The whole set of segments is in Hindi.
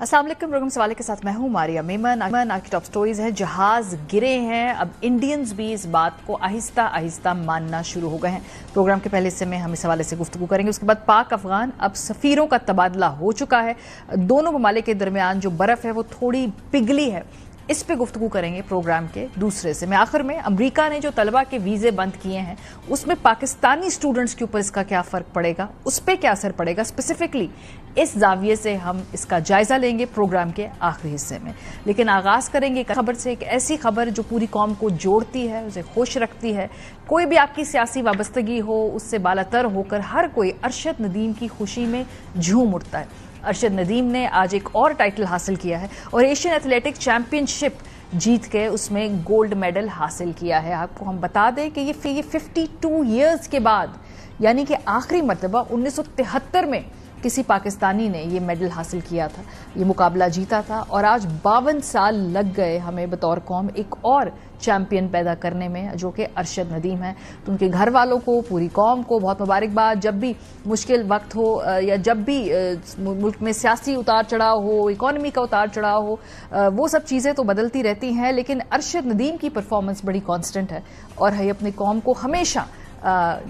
अस्सलाम वालेकुम। प्रोग्राम सवाले के साथ मैं हूं मारिया मेमन। आज की टॉप स्टोरीज है, जहाज गिरे हैं। अब इंडियंस भी इस बात को आहिस्ता आहिस्ता मानना शुरू हो गए हैं। प्रोग्राम के पहले हिस्से में हम इस हवाले से गुफ्तगू करेंगे। उसके बाद पाक अफगान अब सफीरों का तबादला हो चुका है। दोनों ममालिक के दरमियान जो बर्फ है वो थोड़ी पिघली है। इस पे गुफ्तगू करेंगे प्रोग्राम के दूसरे से। मैं आखिर में अमेरिका ने जो तलबा के वीजे बंद किए हैं उसमें पाकिस्तानी स्टूडेंट्स के ऊपर इसका क्या फर्क पड़ेगा, उस पर क्या असर पड़ेगा, स्पेसिफिकली इस जाविये से हम इसका जायजा लेंगे प्रोग्राम के आखिरी हिस्से में। लेकिन आगाज करेंगे खबर से, एक ऐसी खबर जो पूरी कौम को जोड़ती है, उसे खुश रखती है। कोई भी आपकी सियासी वाबस्तगी हो, उससे बालातर होकर हर कोई अरशद नदीम की खुशी में झूम उठता है। अरशद नदीम ने आज एक और टाइटल हासिल किया है और एशियन एथलेटिक चैंपियनशिप जीत के उसमें गोल्ड मेडल हासिल किया है। आपको हम बता दें कि ये 52 ईयर्स के बाद, यानी कि आखिरी मरतबा 1973 में किसी पाकिस्तानी ने ये मेडल हासिल किया था, ये मुकाबला जीता था। और आज 52 साल लग गए हमें बतौर कौम एक और चैंपियन पैदा करने में, जो कि अरशद नदीम है। तो उनके घर वालों को, पूरी कौम को बहुत मुबारकबाद। जब भी मुश्किल वक्त हो या जब भी मुल्क में सियासी उतार चढ़ाव हो, इकॉनमी का उतार चढ़ाव हो, वो सब चीज़ें तो बदलती रहती हैं, लेकिन अरशद नदीम की परफॉर्मेंस बड़ी कांस्टेंट है और है अपनी कौम को हमेशा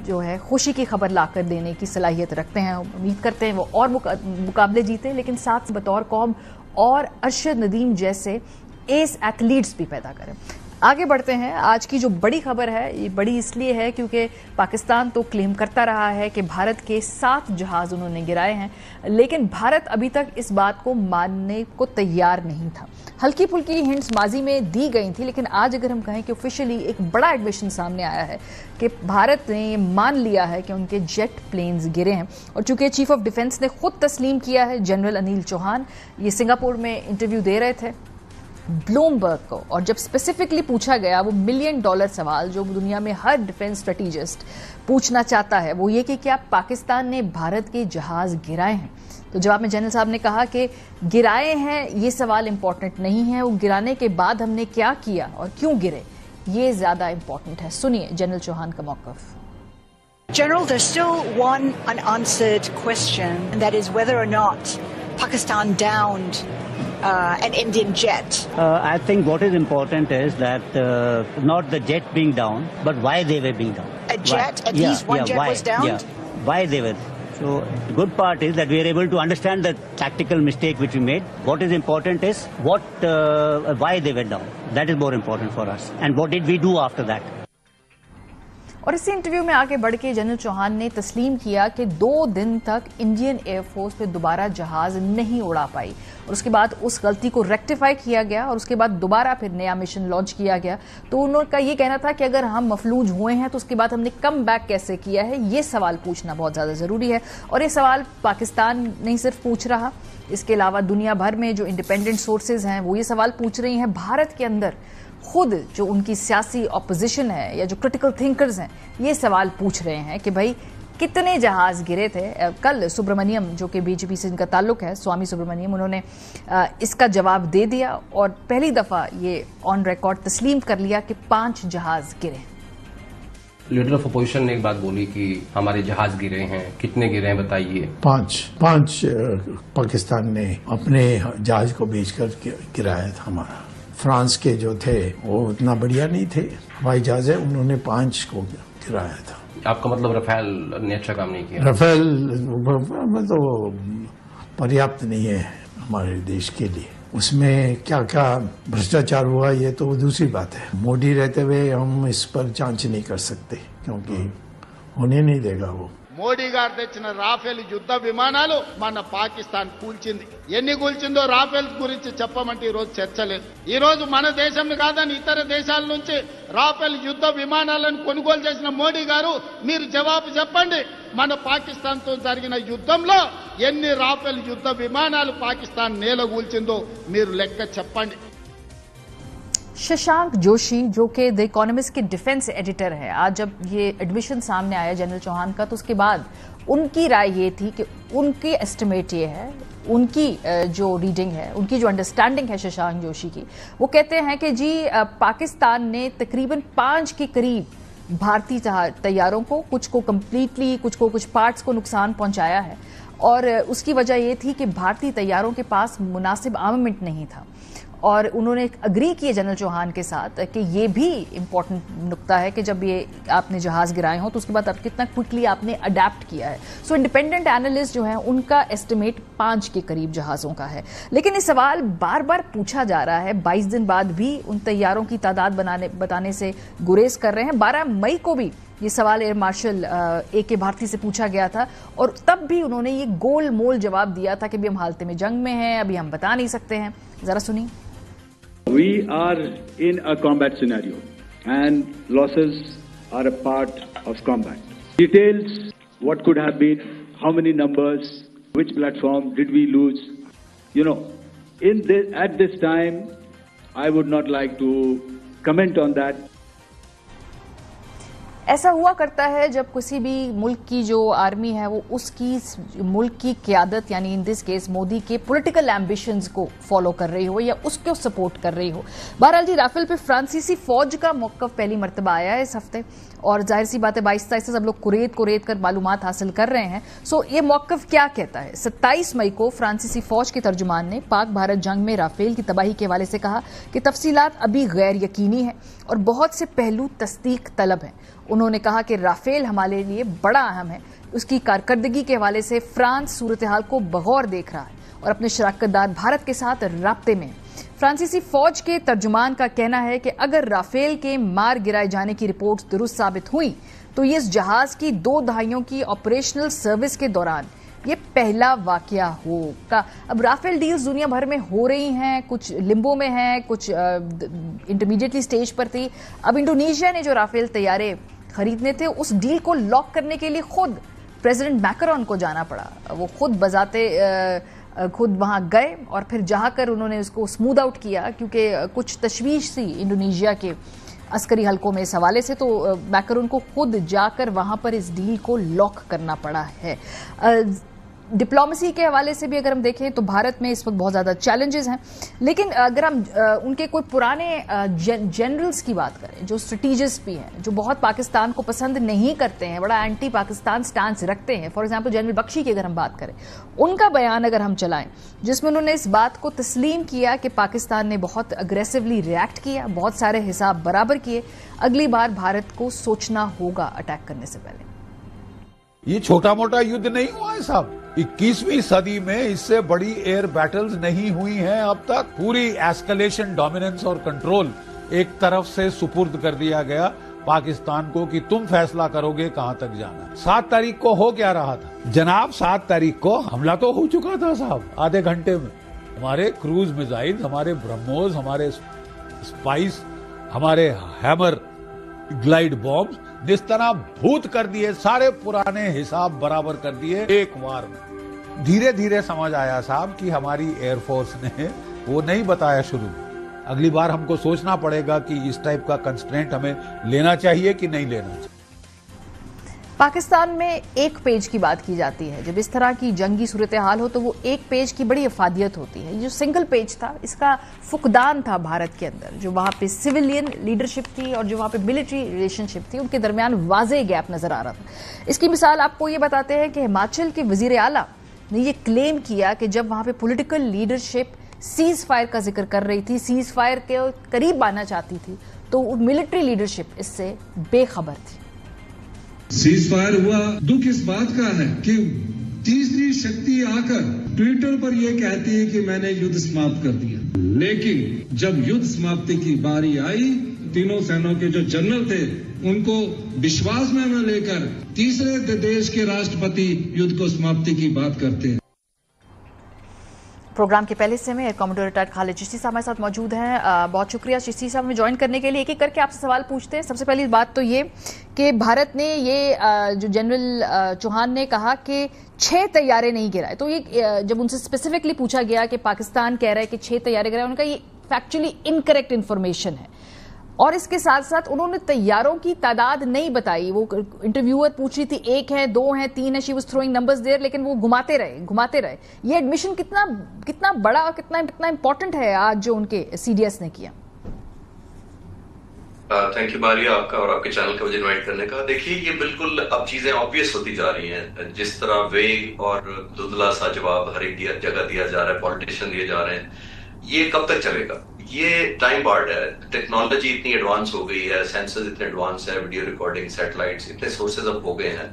जो है खुशी की खबर लाकर देने की सलाहियत रखते हैं। उम्मीद करते हैं वो और मुकाबले जीते, लेकिन साथ बतौर कौम और अरशद नदीम जैसे एस एथलीट्स भी पैदा करें। आगे बढ़ते हैं। आज की जो बड़ी खबर है, ये बड़ी इसलिए है क्योंकि पाकिस्तान तो क्लेम करता रहा है कि भारत के 7 जहाज उन्होंने गिराए हैं, लेकिन भारत अभी तक इस बात को मानने को तैयार नहीं था। हल्की फुल्की हिंट्स माजी में दी गई थी, लेकिन आज अगर हम कहें कि ऑफिशियली एक बड़ा एडमिशन सामने आया है कि भारत ने ये मान लिया है कि उनके जेट प्लेन्स गिरे हैं। और चूंकि चीफ ऑफ डिफेंस ने खुद तस्लीम किया है, जनरल अनिल चौहान, ये सिंगापुर में इंटरव्यू दे रहे थे ब्लूमबर्ग को, और जब स्पेसिफिकली पूछा गया वो $1 मिलियन सवाल जो दुनिया में हर डिफेंस स्ट्रेटेजिस्ट पूछना चाहता है, वो ये कि क्या पाकिस्तान ने भारत के जहाज गिराए हैं। तो जवाब में जनरल साहब ने कहा कि गिराए हैं ये सवाल इंपॉर्टेंट नहीं है, वो गिराने के बाद हमने क्या किया और क्यों गिरे, ये ज्यादा इंपॉर्टेंट है। सुनिए जनरल चौहान का मौकफ। General, there's still one unanswered question, and that is whether or not Pakistan downed an Indian jet. I think what is important is that not the jet being down, but why they were being down. A jet, at least one jet was downed? Yeah, why they were. So the good part is that we are able to understand the tactical mistake which we made. What is important is why they were down. That is more important for us. And what did we do after that? और इसी इंटरव्यू में आगे बढ़ के जनरल चौहान ने तस्लीम किया कि 2 दिन तक इंडियन एयरफोर्स पे दोबारा जहाज नहीं उड़ा पाई, और उसके बाद उस गलती को रेक्टिफाई किया गया और उसके बाद दोबारा फिर नया मिशन लॉन्च किया गया। तो उनका ये कहना था कि अगर हम मफलूज हुए हैं तो उसके बाद हमने कम बैक कैसे किया है, ये सवाल पूछना बहुत ज्यादा जरूरी है। और ये सवाल पाकिस्तान नहीं सिर्फ पूछ रहा, इसके अलावा दुनिया भर में जो इंडिपेंडेंट सोर्सेज हैं वो ये सवाल पूछ रही हैं। भारत के अंदर खुद जो उनकी सियासी ऑपोजिशन है या जो क्रिटिकल थिंकर्स हैं, ये सवाल पूछ रहे हैं कि भाई कितने जहाज गिरे थे। कल सुब्रमण्यम, जो कि बीजेपी से इनका ताल्लुक है, स्वामी सुब्रमण्यम, उन्होंने इसका जवाब दे दिया और पहली दफा ये ऑन रिकॉर्ड तस्लीम कर लिया कि 5 जहाज गिरे। लीडर ऑफ अपोजिशन ने एक बात बोली कि हमारे जहाज गिरे हैं, कितने गिरे हैं बताइए। 5 पाकिस्तान ने अपने जहाज को बेचकर गिराया था। हमारा फ्रांस के जो थे वो उतना बढ़िया नहीं थे हवाई जहाज है, उन्होंने 5 को गिराया था। आपका मतलब रफेल ने अच्छा काम नहीं किया? रफेल में तो पर्याप्त नहीं है हमारे देश के लिए। उसमें क्या क्या भ्रष्टाचार हुआ ये तो दूसरी बात है। मोदी रहते हुए हम इस पर जांच नहीं कर सकते क्योंकि होने नहीं देगा वो। మోడీ గారు తెచ్చిన రాఫెల్ యుద్ధ విమానాలు మన పాకిస్తాన్ కూల్చింది. ఎన్ని కూల్చిందో రాఫెల్ గురించి చెప్పమంటే ఈ రోజు చర్చ లేదు. ఈ రోజు మన దేశం కాదని ఇతర దేశాల నుంచి రాఫెల్ యుద్ధ విమానాలను కొనుగోలు చేసిన మోడీ గారు మీరు జవాబు చెప్పండి. మన పాకిస్తాన్ తో జరిగిన యుద్ధంలో ఎన్ని రాఫెల్ యుద్ధ విమానాలు పాకిస్తాన్ నేలగూల్చిందో మీరు లెక్క చెప్పండి. शशांक जोशी, जो कि द इकोनॉमिस्ट के डिफेंस एडिटर है, आज जब ये एडमिशन सामने आया जनरल चौहान का, तो उसके बाद उनकी राय ये थी कि उनकी एस्टिमेट ये है, उनकी जो रीडिंग है, उनकी जो अंडरस्टैंडिंग है शशांक जोशी की, वो कहते हैं कि जी पाकिस्तान ने तकरीबन 5 के करीब भारतीय तैयारों को, कुछ को कंप्लीटली, कुछ को कुछ पार्ट्स को नुकसान पहुंचाया है और उसकी वजह यह थी कि भारतीय तैयारों के पास मुनासिब आर्मामेंट नहीं था। और उन्होंने अग्री किए जनरल चौहान के साथ कि ये भी इम्पोर्टेंट नुक्ता है कि जब ये आपने जहाज गिराए हों तो उसके बाद अब कितना क्विकली आपने अडेप्ट किया है। सो इंडिपेंडेंट एनालिस्ट जो है उनका एस्टिमेट 5 के करीब जहाजों का है। लेकिन ये सवाल बार बार पूछा जा रहा है, 22 दिन बाद भी उन तैयारों की तादाद बताने से गुरेज कर रहे हैं। 12 मई को भी ये सवाल एयर मार्शल A.K. भारती से पूछा गया था और तब भी उन्होंने ये गोल मोल जवाब दिया था कि अभी हम हालत में जंग में हैं, अभी हम बता नहीं सकते हैं। जरा सुनिए। We are in a combat scenario and losses are a part of combat. Details, what could have been, how many numbers, which platform did we lose? You know, at this time, I would not like to comment on that. ऐसा हुआ करता है जब किसी भी मुल्क की जो आर्मी है वो उसकी मुल्क की क़यादत यानी इन दिस केस मोदी के पॉलिटिकल एम्बिशंस को फॉलो कर रही हो या उसको सपोर्ट कर रही हो। बहरहाल जी, राफेल पे फ्रांसीसी फौज का मौक़िफ़ पहली मरतबा आया है इस हफ्ते और जाहिर सी बात है 22 तारीख से सब लोग कुरेद कर मालूमात हासिल कर रहे हैं। सो ये मौक़िफ़ क्या कहता है? 27 मई को फ्रांसीसी फौज के तर्जुमान ने पाक भारत जंग में राफेल की तबाही के हवाले से कहा कि तफसीलात अभी गैर यकीनी है और बहुत से पहलू तस्दीक तलब हैं। उन्होंने कहा कि राफेल हमारे लिए बड़ा अहम है। उसकी कारकर्दगी के हवाले से फ्रांस सूरत हाल को बगौर देख रहा है और अपने शराकतदार भारत के साथ राब्ते में। फ्रांसीसी फौज के तर्जुमान का कहना है कि अगर राफेल के मार गिराए जाने की रिपोर्ट दुरुस्त साबित हुई तो ये इस जहाज की 2 दहाइयों की ऑपरेशनल सर्विस के दौरान ये पहला वाकया होगा। अब राफेल डील्स दुनिया भर में हो रही हैं, कुछ लिम्बो में हैं, कुछ इंटरमीडिएटली स्टेज पर थी। अब इंडोनेशिया ने जो राफेल तैयारे खरीदने थे उस डील को लॉक करने के लिए खुद प्रेसिडेंट मैक्रोन को जाना पड़ा। वो खुद वहां गए और फिर जाकर उन्होंने उसको स्मूथ आउट किया क्योंकि कुछ तशवीश थी इंडोनेशिया के अस्करी हलकों में इस हवाले से, तो मैक्रोन को खुद जाकर वहां पर इस डील को लॉक करना पड़ा है। डिप्लोमेसी के हवाले से भी अगर हम देखें तो भारत में इस वक्त बहुत ज़्यादा चैलेंजेस हैं, लेकिन अगर हम उनके कोई पुराने जनरल्स की बात करें जो स्ट्रेटेजिस्ट भी हैं, जो बहुत पाकिस्तान को पसंद नहीं करते हैं, बड़ा एंटी पाकिस्तान स्टांस रखते हैं, फॉर एग्जांपल जनरल बख्शी की अगर हम बात करें, उनका बयान अगर हम चलाएं जिसमें उन्होंने इस बात को तस्लीम किया कि पाकिस्तान ने बहुत अग्रेसिवली रिएक्ट किया, बहुत सारे हिसाब बराबर किए, अगली बार भारत को सोचना होगा अटैक करने से पहले। ये छोटा मोटा युद्ध नहीं हुआ है साहब। 21वीं सदी में इससे बड़ी एयर बैटल्स नहीं हुई हैं अब तक। पूरी एस्केलेशन, डोमिनेंस और कंट्रोल एक तरफ से सुपुर्द कर दिया गया पाकिस्तान को कि तुम फैसला करोगे कहां तक जाना। 7 तारीख को हो क्या रहा था जनाब? 7 तारीख को हमला तो हो चुका था साहब, आधे घंटे में। हमारे क्रूज मिसाइल, हमारे ब्रह्मोस, हमारे स्पाइस, हमारे हैमर ग्लाइड बॉम्ब निस्तना भूत कर दिए, सारे पुराने हिसाब बराबर कर दिए एक बार में। धीरे धीरे समझ आया साहब कि हमारी एयरफोर्स ने वो नहीं बताया शुरू। अगली बार हमको सोचना पड़ेगा कि इस टाइप का कंस्ट्रेंट हमें लेना चाहिए कि नहीं लेना चाहिए। पाकिस्तान में एक पेज की बात की जाती है, जब इस तरह की जंगी सूरत हाल हो तो वो एक पेज की बड़ी अफादियत होती है। जो सिंगल पेज था इसका फुकदान था भारत के अंदर, जो वहां पे सिविलियन लीडरशिप थी और जो वहां पे मिलिट्री रिलेशनशिप थी, उनके दरमियान वाज़े गैप नजर आ रहा था। इसकी मिसाल आपको ये बताते हैं कि हिमाचल के वजीर आला ने ये क्लेम किया कि जब वहां पे पॉलिटिकल लीडरशिप सीज फायर का जिक्र कर रही थी, सीज फायर के करीब आना चाहती थी, तो मिलिट्री लीडरशिप इससे बेखबर थी। सीज फायर हुआ, दुख इस बात का है कि तीसरी शक्ति आकर ट्विटर पर यह कहती है कि मैंने युद्ध समाप्त कर दिया, लेकिन जब युद्ध समाप्ति की बारी आई, तीनों सेनाओं के जो जनरल थे उनको विश्वास में न लेकर तीसरे देश के राष्ट्रपति युद्ध को समाप्ति की बात करते हैं। प्रोग्राम के पहले हिस्से में air commodore retired Khalid Chishti साहब हमारे साथ मौजूद हैं। बहुत शुक्रिया चिश्ती साहब हमें ज्वाइन करने के लिए। एक एक करके आपसे सवाल पूछते हैं। सबसे पहली बात तो ये कि भारत ने ये जो जनरल चौहान ने कहा कि 6 तैयारे नहीं गिराए, तो ये जब उनसे स्पेसिफिकली पूछा गया कि पाकिस्तान कह रहा है कि 6 तैयारे गिराए, उनका ये फैक्चुअली इनकरेक्ट इन्फॉर्मेशन है। और इसके साथ साथ उन्होंने तैयारों की तादाद नहीं बताई। वो इंटरव्यूअर पूछ रही थी 1 है, 2 है, 3 है, she was throwing numbers there, लेकिन वो घुमाते रहे। ये एडमिशन कितना बड़ा और कितना इंपॉर्टेंट है आज जो उनके सीडीएस ने किया? थैंक यू मारिया, आपका और आपके चैनल का मुझे इनवाइट करने का। देखिए, ये बिल्कुल अब चीजें ऑब्वियस होती जा रही हैं। जिस तरह वेग और धुंधला सा जवाब हर एक जगह दिया जा रहा है, पॉलिटिशियन दिए जा रहे हैं, ये कब तक चलेगा? ये टाइम बार्ड है। टेक्नोलॉजी इतनी एडवांस हो गई है, सेंसर्स इतने एडवांस है, वीडियो रिकॉर्डिंग, सैटेलाइट्स, इतने सोर्सेज अब हो गए हैं।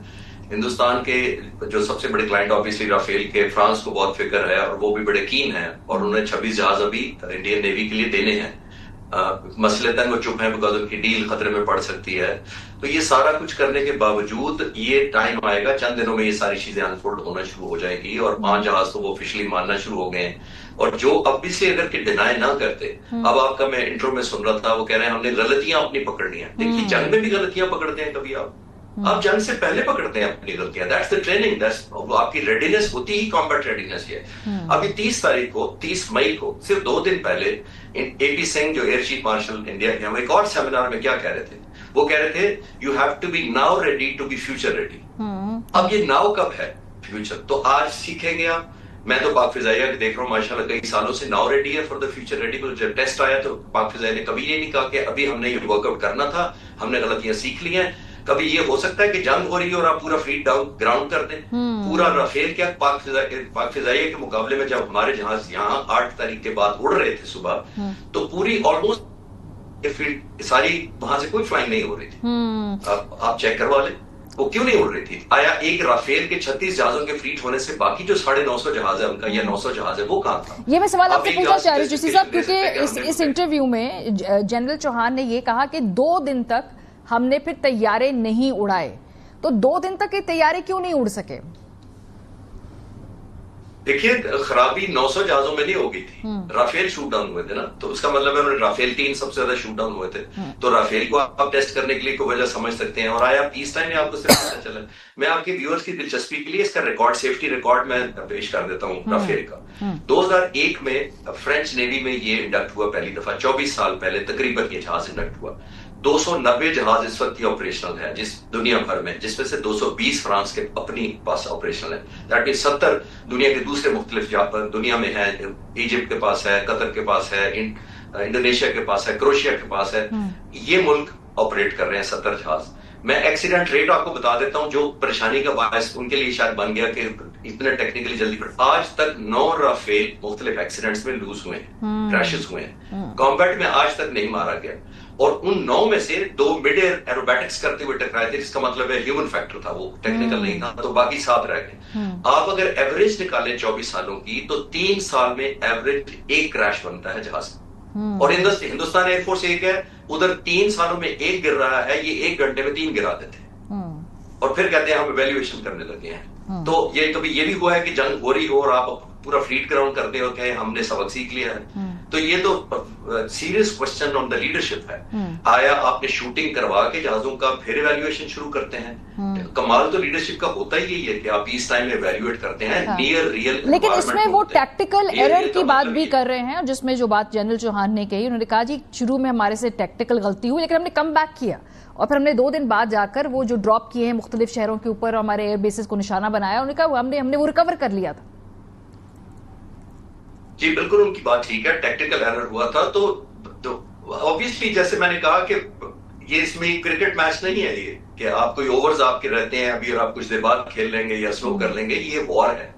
हिंदुस्तान के जो सबसे बड़े क्लाइंट ऑब्वियसली राफेल के, फ्रांस को बहुत फिक्र है और वो भी बड़े कीन है, और उन्होंने 26 जहाज अभी इंडियन नेवी के लिए देने हैं। मसलेतन वो चुप है बिकॉज उनकी डील खतरे में पड़ सकती है। तो ये सारा कुछ करने के बावजूद ये टाइम आएगा, चंद दिनों में ये सारी चीजें अनफोल्ड होना शुरू हो जाएगी, और 5 जहाज तो वो ऑफिशियली मानना शुरू हो गए हैं। और जो अब भी से अगर के डिनाई ना करते, अब आपका मैं इंट्रो में सुन रहा था, वो कह रहे हैं हमने गलतियां अपनी पकड़नी है। देखिए, जंग में भी गलतियां पकड़ते हैं कभी आप जंग से पहले पकड़ते हैं अपनी गलतियां। दैट्स द ट्रेनिंग, दैट्स आपकी रेडीनेस होती ही कॉम्बैट रेडीनेस है। अभी 30 मई को सिर्फ 2 दिन पहले AP सिंह जो एयर चीफ मार्शल इंडिया के, हम एक और सेमिनार में क्या कह रहे थे, वो कह रहे थे you have to be now ready to be future ready. अब ये नाउ कब है फ्यूचर? तो आज सीखेंगे आप। मैं तो पाक फिजाइया देख रहा हूँ माशाल्लाह कई सालों से नाउ रेडी है फॉर द फ्यूचर रेडी। जब टेस्ट आया तो पाक फिजाइया ने कभी ये नहीं कहा कि अभी हमने ये वर्कआउट करना था, हमने गलतियां सीख ली हैं। कभी ये हो सकता है कि जंग हो रही है और आप पूरा फ्लीट डाउन ग्राउंड कर दें पूरा राफेल। क्या पाक फिजाइया के मुकाबले में जब हमारे जहाज यहाँ 8 तारीख के बाद उड़ रहे थे सुबह, तो पूरी ऑलमोस्ट फील्ड सारी वहां से कोई फ्लाइंग नहीं हो रही थी। आप चेक करवा लें वो क्यों नहीं उड़ रही थी। आया एक राफेल के 36 जहाजों के फ्लीट होने से बाकी जो 950 जहाज है उनका या 900 जहाज है वो कहां था? ये मैं सवाल आपसे पूछना चाह रही हूँ साहब, क्योंकि इस इंटरव्यू में जनरल चौहान ने ये कहा कि 2 दिन तक हमने फिर तैयारे नहीं उड़ाए। तो 2 दिन तक ये तैयारे क्यों नहीं उड़ सके? देखिए, खराबी 900 जहाजों में नहीं हो गई थी, राफेल शूट डाउन हुए थे ना, तो उसका मतलब है राफेल 3 सबसे ज्यादा शूट डाउन हुए थे। तो राफेल को आप टेस्ट करने के लिए कोई वजह समझ सकते हैं। और आया पीस टाइम में आपको सिर्फ पता चला। मैं आपके व्यूअर्स की दिलचस्पी के लिए इसका रिकॉर्ड, सेफ्टी रिकॉर्ड मैं पेश कर देता हूँ राफेल का। 2001 में फ्रेंच नेवी में ये इंडक्ट हुआ पहली दफा, 24 साल पहले तकरीबन ये जहाज इंडक्ट हुआ। 290 जहाज इस वक्त ऑपरेशनल है जिस दुनिया भर में, जिसमें से 220 फ्रांस के अपनी पास ऑपरेशनल है। दैट मीन 70 दुनिया के दूसरे मुख्तलिफ दुनिया में है। इजिप्ट के पास है, कतर के पास है, इंडोनेशिया के पास है, क्रोएशिया के पास है। ये मुल्क ऑपरेट कर रहे हैं 70 जहाज। मैं एक्सीडेंट रेट आपको बता देता हूं, जो परेशानी का बायस उनके लिए शायद बन गया कि इतने टेक्निकली जल्दी। आज तक 9 राफेल मुख्तलिफ एक्सीडेंट्स में लूज हुए हैं, क्रैशेस हुए हैं। कॉम्बैट में आज तक नहीं मारा गया। और उन 9 में से 2 मिड एयर एरोबैटिक्स करते हुए टकराए थे, जिसका मतलब है ह्यूमन फैक्टर था, वो टेक्निकल नहीं था। तो बाकी 7 रह गए। आप अगर एवरेज निकालें 24 सालों की, तो 3 साल में एवरेज 1 क्रैश बनता है जहाज। और हिंदुस्तान एयरफोर्स 1 है, उधर 3 सालों में 1 गिर रहा है, ये 1 घंटे में 3 गिरा देते हैं। और फिर कहते हैं हम इवैल्यूएशन करने लगे हैं। तो ये कभी ये भी हुआ है कि जंग हो रही हो और आप पूरा फ्लीट ग्राउंड करते हो कि हमने सबक सीख लिया है? तो ये तो serious question on the leadership है। आया आपने शूटिंग करवा के जहाजों का फिर इवैल्यूएशन शुरू करते हैं? कमाल तो लीडरशिप का होता ही यही है कि आप इस टाइम में इवैल्यूएट करते हैं नियर रियल। लेकिन इसमें वो टैक्टिकल एरर की बात भी कर रहे हैं, जिसमें जो बात जनरल चौहान ने कही, उन्होंने कहा जी शुरू में हमारे से टैक्टिकल गलती हुई, लेकिन हमने कम बैक किया और फिर हमने 2 दिन बाद जाकर वो जो ड्रॉप किए हैं मुख्तलिफ शहरों के ऊपर हमारे एयर बेसिस को निशाना बनाया, उन्होंने कहा हमने वो रिकवर कर लिया था। जी बिल्कुल, उनकी बात ठीक है, टेक्निकल एरर हुआ था। तो ऑब्वियसली जैसे मैंने कहा कि ये इसमें क्रिकेट मैच नहीं है ये कि आप कोई ओवर्स आपके रहते हैं अभी और आप कुछ देर बाद खेल लेंगे या स्लो कर लेंगे। ये वॉर है।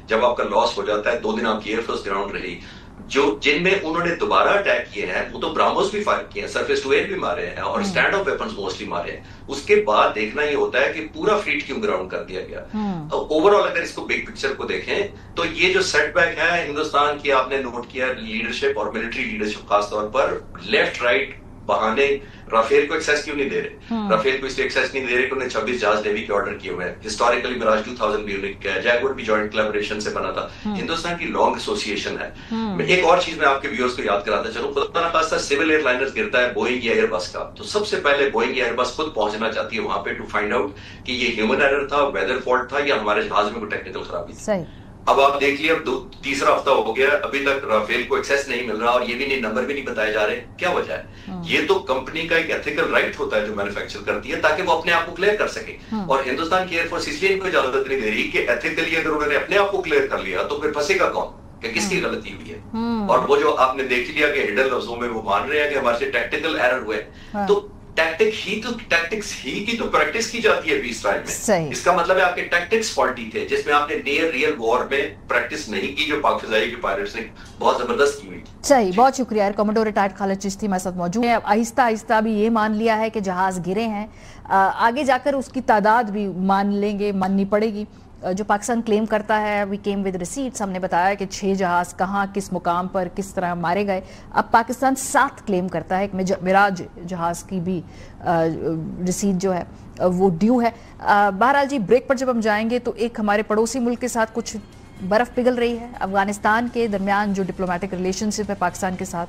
जब आपका लॉस हो जाता है, 2 दिन आपकी एयरफोर्स ग्राउंड रही, जो जिनमें उन्होंने दोबारा अटैक किए हैं वो तो ब्राह्मोस भी फायर किए हैं, सरफेस टू एयर भी मारे हैं और स्टैंड ऑफ वेपन्स मोस्टली मारे हैं। उसके बाद देखना ये होता है कि पूरा फ्लीट क्यों ग्राउंड कर दिया गया। ओवरऑल अगर इसको बिग पिक्चर को देखें तो ये जो सेटबैक है हिंदुस्तान की, आपने नोट किया लीडरशिप और मिलिट्री लीडरशिप खासतौर पर, लेफ्ट राइट बहाने राफेल को एक्सेस क्यों नहीं दे रहे? राफेल को इसलिए एक्सेस नहीं दे रहे कि उन्हें 26 जहाज नेवी के ऑर्डर किए हुए हैं। हिस्टोरिकली मिराज 2000 भी उन्हें किया, जैगुआर भी जॉइंट कोलैबोरेशन से बना था। हिंदुस्तान की लॉन्ग एसोसिएशन है। एक और चीज मैं आपके व्यूअर्स को याद कराता चलूं, खुदा ना खास्ता सिविल एयरलाइनर्स गिरता है बोइंग या एयरबस का, तो सबसे पहले बोइंग या एयरबस खुद पहुंचना चाहती है वहां पे टू फाइंड आउट कि ये ह्यूमन एरर था, वेदर फॉल्ट था या हमारे जहाज में कोई टेक्निकल खराबी थी। अब आप देख लिया, 3रा हफ्ता हो गया, अभी तक राफेल को एक्सेस नहीं मिल रहा और ये भी नहीं, नंबर भी नहीं बताए जा रहे। क्या वजह है? ये तो कंपनी का एक एथिकल राइट होता है जो मैन्युफैक्चर करती है, ताकि वो अपने आप को क्लियर कर सके। और हिंदुस्तान की एयरफोर्स इसलिए इनको इजाजत नहीं दे रही कि एथिकली अगर उन्होंने अपने आप को क्लियर कर लिया तो फिर फंसेगा कौन? कि किसकी गलती हुई है। और वो जो आपने देख लिया कि हिडन लफ्जों में वो मान रहे हैं कि हमारे से टैक्टिकल एरर हुए, तो टैक्टिक्स ही की तो प्रैक्टिस की जाती है पीस ट्रायल में। इसका मतलब है आपके टैक्टिक्स फॉल्टी थे, जिसमें आपने नियर रियल वॉर में प्रैक्टिस नहीं की, जो पाक फिजाई के पायलट्स ने बहुत जबरदस्त की हुई। सही, बहुत शुक्रिया। कमोडोर रिटायर्ड खालिद चिश्ती हमारे साथ मौजूद है। आहिस्ता आहिस्ता भी ये मान लिया है कि जहाज गिरे हैं, आगे जाकर उसकी तादाद भी माननी पड़ेगी जो पाकिस्तान क्लेम करता है। वी केम विद रिसीट्स, हमने बताया कि 6 जहाज कहाँ किस मुकाम पर किस तरह मारे गए। अब पाकिस्तान 7 क्लेम करता है। एक मिराज जहाज की भी रिसीट जो है वो ड्यू है। बहरहाल जी, ब्रेक पर जब हम जाएंगे तो एक हमारे पड़ोसी मुल्क के साथ कुछ बर्फ पिघल रही है। अफगानिस्तान के दरमियान जो डिप्लोमेटिक रिलेशनशिप है पाकिस्तान के साथ,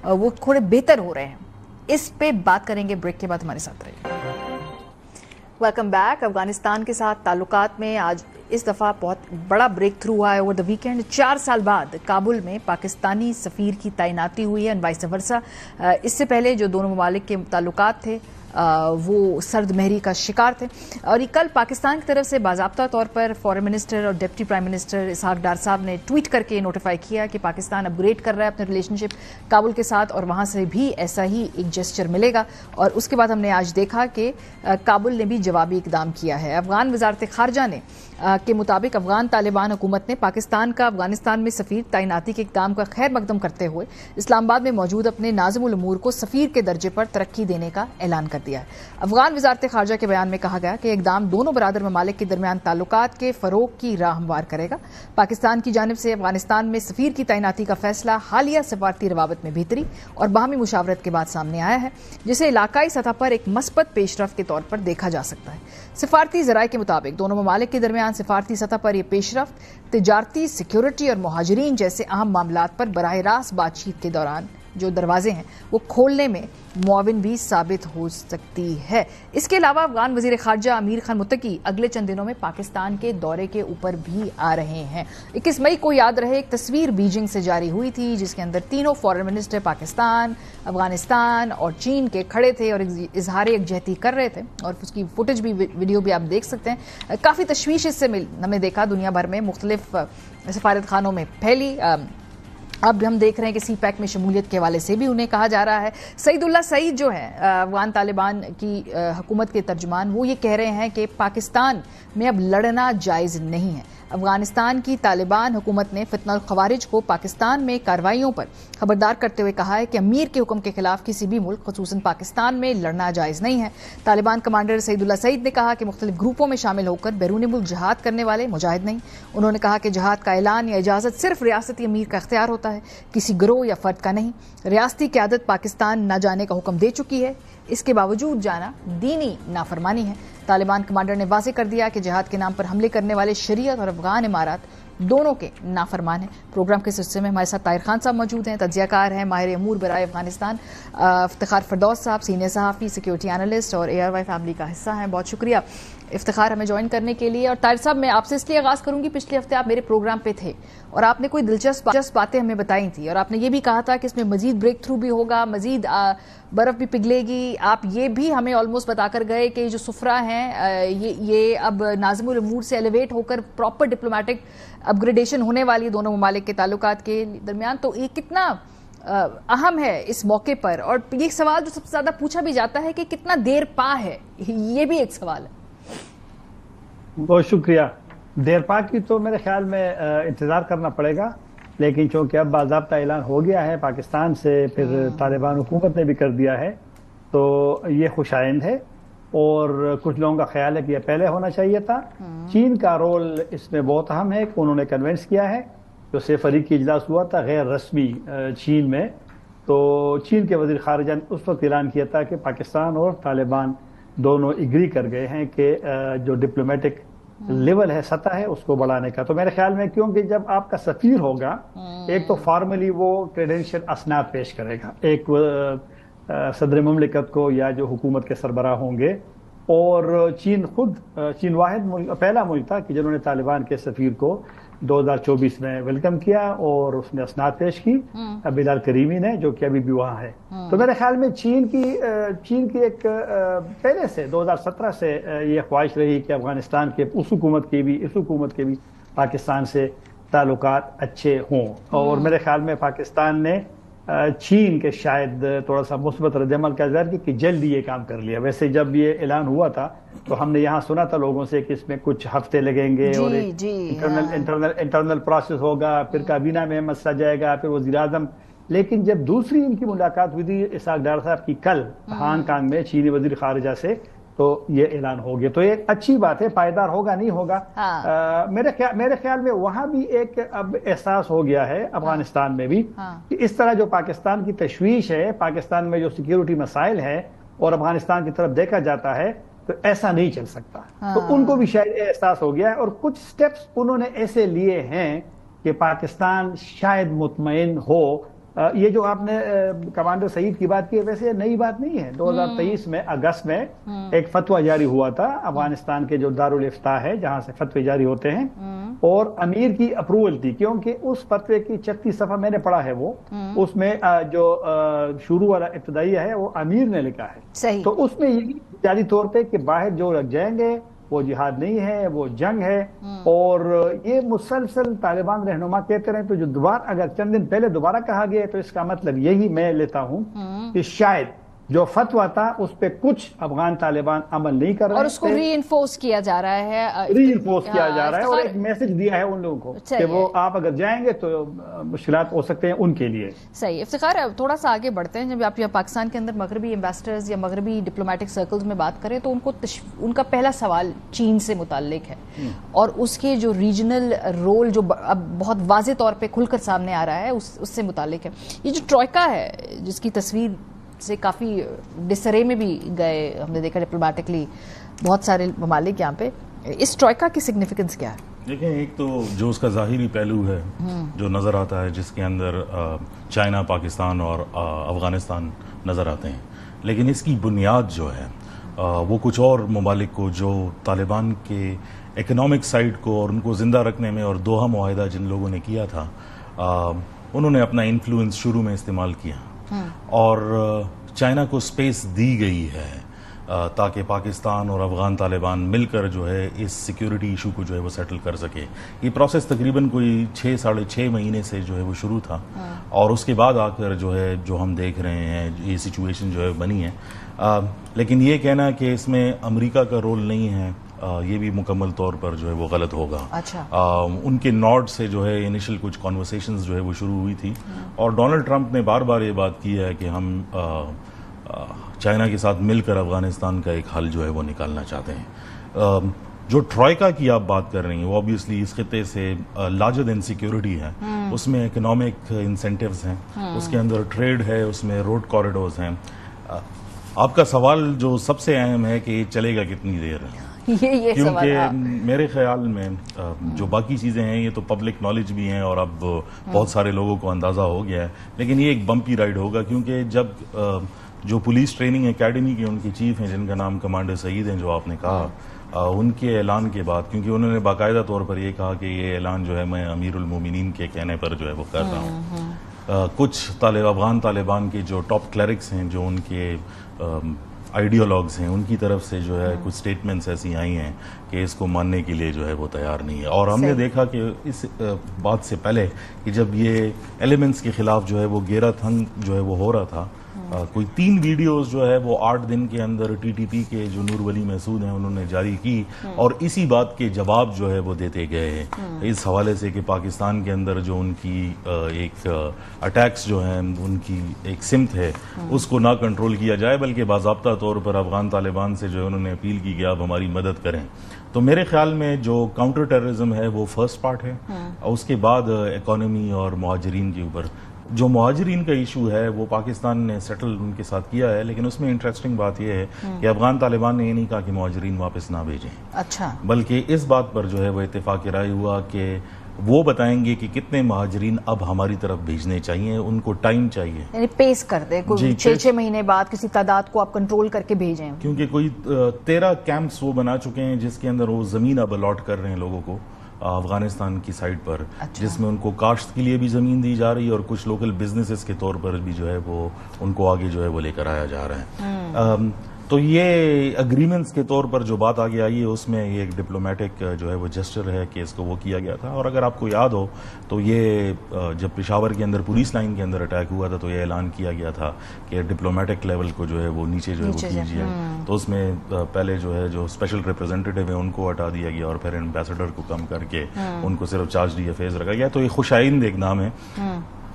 वो थोड़े बेहतर हो रहे हैं। इस पे बात करेंगे ब्रेक के बाद, हमारे साथ रहिए। Welcome back. अफगानिस्तान के साथ ताल्लुकात में आज इस दफ़ा बहुत बड़ा ब्रेक थ्रू हुआ है ओवर द वीकेंड। 4 साल बाद काबुल में पाकिस्तानी सफ़ीर की तैनाती हुई है, वाइस वर्सा। इससे पहले जो दोनों ममालिक के ताल्लुकात थे वो सर्द महरी का शिकार थे। और ये कल पाकिस्तान की तरफ से बाज़ाब्ता तौर पर फॉरेन मिनिस्टर और डिप्टी प्राइम मिनिस्टर इसहाक डार साहब ने ट्वीट करके नोटिफाई किया कि पाकिस्तान अपग्रेड कर रहा है अपने रिलेशनशिप काबुल के साथ, और वहाँ से भी ऐसा ही एक जेस्चर मिलेगा। और उसके बाद हमने आज देखा कि काबुल ने भी जवाबी इकदाम किया है। अफगान वजारत खारजा ने के मुताबिक अफगान तालिबान हुकूमत ने पाकिस्तान का अफगानिस्तान में सफ़ीर तैनाती के इक़दाम का खैर मकदम करते हुए इस्लामाबाद में मौजूद अपने नाज़िमुल उमूर को सफ़ीर के दर्जे पर तरक्की देने का ऐलान कर दिया है। अफगान वजारत खारजा के बयान में कहा गया कि इक़दाम दोनों बरादर ममालिक के दरमियान ताल्लुकात के फ़रोग की राह हमवार करेगा। पाकिस्तान की जानिब से अफगानिस्तान में सफ़ीर की तैनाती का फैसला हालिया सफारती रवाबत में बेहतरी और बाहमी मुशावरत के बाद सामने आया है, जिसे इलाकाई सतह पर एक मस्बत पेशरफ के तौर पर देखा जा सकता है। सिफारती ज़राए के मुताबिक दोनों ममालिक के दरमियान सिफारती सतह पर यह पेशरफ्त तिजारती, सिक्योरिटी और मुहाजिरीन जैसे अहम मामलात पर बराह रास्त बातचीत के दौरान जो दरवाजे हैं वो खोलने में मुआविन भी साबित हो सकती है। इसके अलावा अफगान वजीर खारजा अमीर खान मुत्तकी अगले चंद दिनों में पाकिस्तान के दौरे के ऊपर भी आ रहे हैं। 21 मई को याद रहे एक तस्वीर बीजिंग से जारी हुई थी जिसके अंदर तीनों फॉरेन मिनिस्टर पाकिस्तान, अफगानिस्तान और चीन के खड़े थे और इजहार यकजहती कर रहे थे, और उसकी फुटेज भी, वीडियो भी आप देख सकते हैं। काफ़ी तशवीश इससे हमने देखा दुनिया भर में मुख्तलिफ सफारत खानों में फैली। अब हम देख रहे हैं कि सी पैक में शमूलियत के हवाले से भी उन्हें कहा जा रहा है। सईदुल्लाह सईद जो है अफगान तालिबान की हुकूमत के तर्जुमान, वो ये कह रहे हैं कि पाकिस्तान में अब लड़ना जायज़ नहीं है। अफगानिस्तान की तालिबान हुकूमत ने फितनल खवारिज को पाकिस्तान में कार्रवाइयों पर खबरदार करते हुए कहा है कि अमीर के हुक्म के खिलाफ किसी भी मुल्क खुसूसन पाकिस्तान में लड़ना जायज़ नहीं है। तालिबान कमांडर सईदुल्लाह सईद ने कहा कि मुख्तलिफ ग्रुपों में शामिल होकर बैरूनी मुल्क जहाद करने वाले मुजाहिद नहीं। उन्होंने कहा कि जहाद का ऐलान या इजाज़त सिर्फ रियासती अमीर का इख्तियार होता है, किसी गिरोह या फर्द का नहीं। रियासती क़यादत पाकिस्तान न जाने का हुक्म दे चुकी है, इसके बावजूद जाना दीनी नाफरमानी है। तालिबान कमांडर ने वाज़ेह कर दिया कि जिहाद के नाम पर हमले करने वाले शरीयत और अफगान इमारात दोनों के नाफरमान हैं। प्रोग्राम के सिलसिले में हमारे साथ ताहिर खान साहब मौजूद हैं, तज्ज़ियाकार हैं, माहिर अमूर बराए अफगानिस्तान। इफ्तिखार फरदौस साहब सीनियर सहाफ़ी, सिक्योरिटी एनालिस्ट और ARY फैमिली का हिस्सा हैं। बहुत शुक्रिया इफ्तिखार हमें ज्वाइन करने के लिए। और ताहिर साहब, मैं आपसे इसलिए आगाज़ करूंगी, पिछले हफ्ते आप मेरे प्रोग्राम पे थे और आपने कोई दिलचस्प बातें हमें बताई थी, और आपने ये भी कहा था कि इसमें मजीद ब्रेक थ्रू भी होगा, मजीद बर्फ भी पिघलेगी। आप ये भी हमें ऑलमोस्ट बताकर गए कि जो सुफरा हैं ये अब नाज़िमुल उमूर से एलिवेट होकर प्रॉपर डिप्लोमेटिक अपग्रेडेशन होने वाली है दोनों ममालिक के ताल्लुकात के दरमियान। तो ये कितना अहम है इस मौके पर, और ये सवाल जो सबसे ज्यादा पूछा भी जाता है कि कितना देर पा है, ये भी एक सवाल है। बहुत शुक्रिया। देर पा की तो मेरे ख्याल में इंतजार करना पड़ेगा, लेकिन चूंकि अब बाज़ाब्ता ऐलान हो गया है पाकिस्तान से, फिर तालिबान हुकूमत ने भी कर दिया है, तो ये खुशाइंद है। और कुछ लोगों का ख्याल है कि यह पहले होना चाहिए था। चीन का रोल इसमें बहुत अहम है कि उन्होंने कन्विंस किया है। जो से फरीकी इजलास हुआ था गैर रस्मी चीन में, तो चीन के वज़ीर ख़ारिजा ने उस वक्त ऐलान किया था कि पाकिस्तान और तालिबान दोनों एग्री कर गए हैं कि जो डिप्लोमेटिक लेवल है, सतह है, उसको बढ़ाने का। तो मेरे ख्याल में, क्योंकि जब आपका सफ़ीर होगा, एक तो फॉर्मली वो क्रेडेंशियल असनाद पेश करेगा एक सदर मुमलिकत को या जो हुकूमत के सरबराह होंगे, और चीन वाहिद पहला मुल्क था कि जिन्होंने तालिबान के सफ़ीर को 2024 में वेलकम किया और उसने असनाद पेश की, बिलाल करीमी ने, जो कि अभी भी वहाँ है। तो मेरे ख्याल में चीन की एक पहले से 2017 से ये ख्वाहिश रही कि अफगानिस्तान के उस हुकूमत की भी, इस हुकूमत के भी पाकिस्तान से ताल्लुकात अच्छे हों। और मेरे ख्याल में पाकिस्तान ने चीन के शायद थोड़ा सा मुस्बत रद्दअमल का ज़ाहिर कि जल्दी ये काम कर लिया। वैसे जब ये ऐलान हुआ था तो हमने यहाँ सुना था लोगों से कि इसमें कुछ हफ्ते लगेंगे और इंटरनल प्रोसेस होगा, फिर काबीना में मसला जाएगा, फिर वज़ीर-ए-आज़म। लेकिन जब दूसरी इनकी मुलाकात हुई थी इसहाक डार साहब की कल हांगकांग में चीनी वज़ीर ख़ारिजा से, तो ये ऐलान हो गया। तो ये अच्छी बात है, पायदार होगा नहीं होगा। मेरे ख्याल में वहां भी एक अब एहसास हो गया है अफगानिस्तान में भी कि इस तरह जो पाकिस्तान की तशवीश है, पाकिस्तान में जो सिक्योरिटी मसाइल है और अफगानिस्तान की तरफ देखा जाता है, तो ऐसा नहीं चल सकता। तो उनको भी शायद एहसास हो गया है और कुछ स्टेप्स उन्होंने ऐसे लिए हैं कि पाकिस्तान शायद मुतमईन हो। ये जो आपने कमांडर सईद की बात की, वैसे नई बात नहीं है। 2023 में अगस्त में एक फतवा जारी हुआ था अफगानिस्तान के जो दारुल इफ्ता है जहां से फतवे जारी होते हैं, और अमीर की अप्रूवल थी, क्योंकि उस फतवे की 36 सफ़ा मैंने पढ़ा है वो, उसमें जो शुरू वाला इब्तदाइया है वो अमीर ने लिखा है। तो उसमें ये बुनियादी तौर पे कि बाहर जो लग जाएंगे वो जिहाद नहीं है, वो जंग है। और ये मुसलसल तालिबान रहनुमा कहते रहे, तो जो दोबारा अगर चंद दिन पहले दोबारा कहा गया तो इसका मतलब यही मैं लेता हूं कि शायद जो फतवा था उस पे कुछ अफगान तालिबान अमल नहीं कर रहे और उसको रीइंफोर्स किया जा रहा है, रीइंफोर्स किया जा रहा है और एक मैसेज दिया है उन लोगों को कि वो आप अगर जाएंगे तो मुश्किलात हो सकते हैं उनके लिए। सही। इफ्तिखार, थोड़ा सा आगे बढ़ते हैं। जब आप यहाँ पाकिस्तान के अंदर मगरबी एम्बेसडर्स या मगरबी डिप्लोमेटिक सर्कल्स में बात करें तो उनका पहला सवाल चीन से मुताल्लिक है और उसके जो रीजनल रोल जो अब बहुत वाज़ेह तौर पर खुलकर सामने आ रहा है उससे मुताल्लिक है। ये जो ट्रॉयका है जिसकी तस्वीर से काफ़ी डिसरे में भी गए, हमने देखा डिप्लोमेटिकली बहुत सारे ममालिक यहाँ पे, इस ट्रॉयका की सिग्निफिकेंस क्या है? देखिए, एक तो जो उसका ज़ाहिरी पहलू है जो नज़र आता है, जिसके अंदर चाइना, पाकिस्तान और अफ़गानिस्तान नज़र आते हैं, लेकिन इसकी बुनियाद जो है वो कुछ और ममालिक को जो तालिबान के इकनॉमिक साइड को और उनको ज़िंदा रखने में, और दोहा मुआहिदा जिन लोगों ने किया था, उन्होंने अपना इन्फ्लुएंस शुरू में इस्तेमाल किया और चाइना को स्पेस दी गई है ताकि पाकिस्तान और अफगान तालिबान मिलकर जो है इस सिक्योरिटी इशू को जो है वो सेटल कर सके। ये प्रोसेस तकरीबन कोई 6-6.5 महीने से जो है वो शुरू था और उसके बाद आकर जो है जो हम देख रहे हैं ये सिचुएशन जो है बनी है। लेकिन ये कहना कि इसमें अमेरिका का रोल नहीं है, ये भी मुकम्मल तौर पर जो है वो गलत होगा। उनके नॉड से जो है इनिशियल कुछ कॉन्वर्सेशंस जो है वो शुरू हुई थी और डोनाल्ड ट्रंप ने बार बार ये बात की है कि हम चाइना के साथ मिलकर अफगानिस्तान का एक हल जो है वो निकालना चाहते हैं। जो ट्रॉयका की आप बात कर रही हैं वो ऑब्वियसली इस खित्ते से लार्जर देन सिक्योरिटी है, उसमें इकोनॉमिक इंसेंटिव्स हैं, उसके अंदर ट्रेड है, उसमें रोड कॉरिडोर्स हैं। आपका सवाल जो सबसे अहम है कि चलेगा कितनी देर, क्योंकि मेरे ख्याल में जो बाकी चीज़ें हैं ये तो पब्लिक नॉलेज भी हैं और अब बहुत सारे लोगों को अंदाज़ा हो गया है, लेकिन ये एक बम्पी राइड होगा। क्योंकि जब जो पुलिस ट्रेनिंग एकेडमी के उनके चीफ हैं जिनका नाम कमांडर सईद हैं जो आपने कहा, उनके ऐलान के बाद, क्योंकि उन्होंने बाकायदा तौर पर ये कहा कि ये ऐलान जो है मैं अमीरुल मोमिनीन के कहने पर जो है वो कर रहा हूँ। कुछ अफगान तालिबान के जो टॉप क्लरिक्स हैं, जो उनके आइडियोलॉग्स हैं, उनकी तरफ से जो है कुछ स्टेटमेंट्स ऐसी आई हैं कि इसको मानने के लिए जो है वो तैयार नहीं है। और हमने देखा कि इस बात से पहले कि जब ये एलिमेंट्स के खिलाफ जो है वो गेराथंग जो है वो हो रहा था, कोई 3 वीडियोस जो है वो 8 दिन के अंदर टीटीपी के जो नूर वली महसूद हैं उन्होंने जारी की और इसी बात के जवाब जो है वो देते गए हैं इस हवाले से कि पाकिस्तान के अंदर जो उनकी एक अटैक्स जो हैं उनकी एक सिमत है उसको ना कंट्रोल किया जाए, बल्कि बाज़ाब्ता तौर पर अफगान तालिबान से जो है उन्होंने अपील की कि आप हमारी मदद करें। तो मेरे ख्याल में जो काउंटर टेररिज्म है वो फर्स्ट पार्ट है, उसके बाद इकोनॉमी और मुहाजिरीन के ऊपर जो मुहाजिरीन का इशू है वो पाकिस्तान ने सेटल उनके साथ किया है, लेकिन उसमें इंटरेस्टिंग बात यह है कि अफगान तालिबान ने ये नहीं कहा कि मुहाजिरीन वापस ना भेजें, बल्कि इस बात पर जो है वो इत्तेफाक राय हुआ कि वो बताएंगे कि कितने मुहाजिरीन अब हमारी तरफ भेजने चाहिए, उनको टाइम चाहिए, यानी पेस कर दे, कोई 6 महीने बाद किसी तादाद को आप कंट्रोल करके भेजें। क्योंकि कोई 13 कैंप्स वो बना चुके हैं जिसके अंदर वो जमीन अब अलॉट कर रहे हैं लोगों को अफगानिस्तान की साइड पर, जिसमें उनको काश्त के लिए भी ज़मीन दी जा रही है और कुछ लोकल बिजनेसेस के तौर पर भी जो है वो उनको आगे जो है वो लेकर आया जा रहा है। तो ये अग्रीमेंट्स के तौर पर जो बात आगे आई है उसमें ये एक डिप्लोमेटिक जो है वो जेस्चर है कि इसको वो किया गया था। और अगर आपको याद हो तो ये जब पेशावर के अंदर पुलिस लाइन के अंदर अटैक हुआ था तो ये ऐलान किया गया था कि डिप्लोमेटिक लेवल को जो है वो नीचे जो है वो कीजिए। तो उसमें पहले जो है जो स्पेशल रिप्रेजेंटेटिव है उनको हटा दिया गया और फिर एम्बेसडर को कम करके उनको सिर्फ चार्ज डी अफेयर्स रखा गया। तो ये खुशाइंद एक नाम है।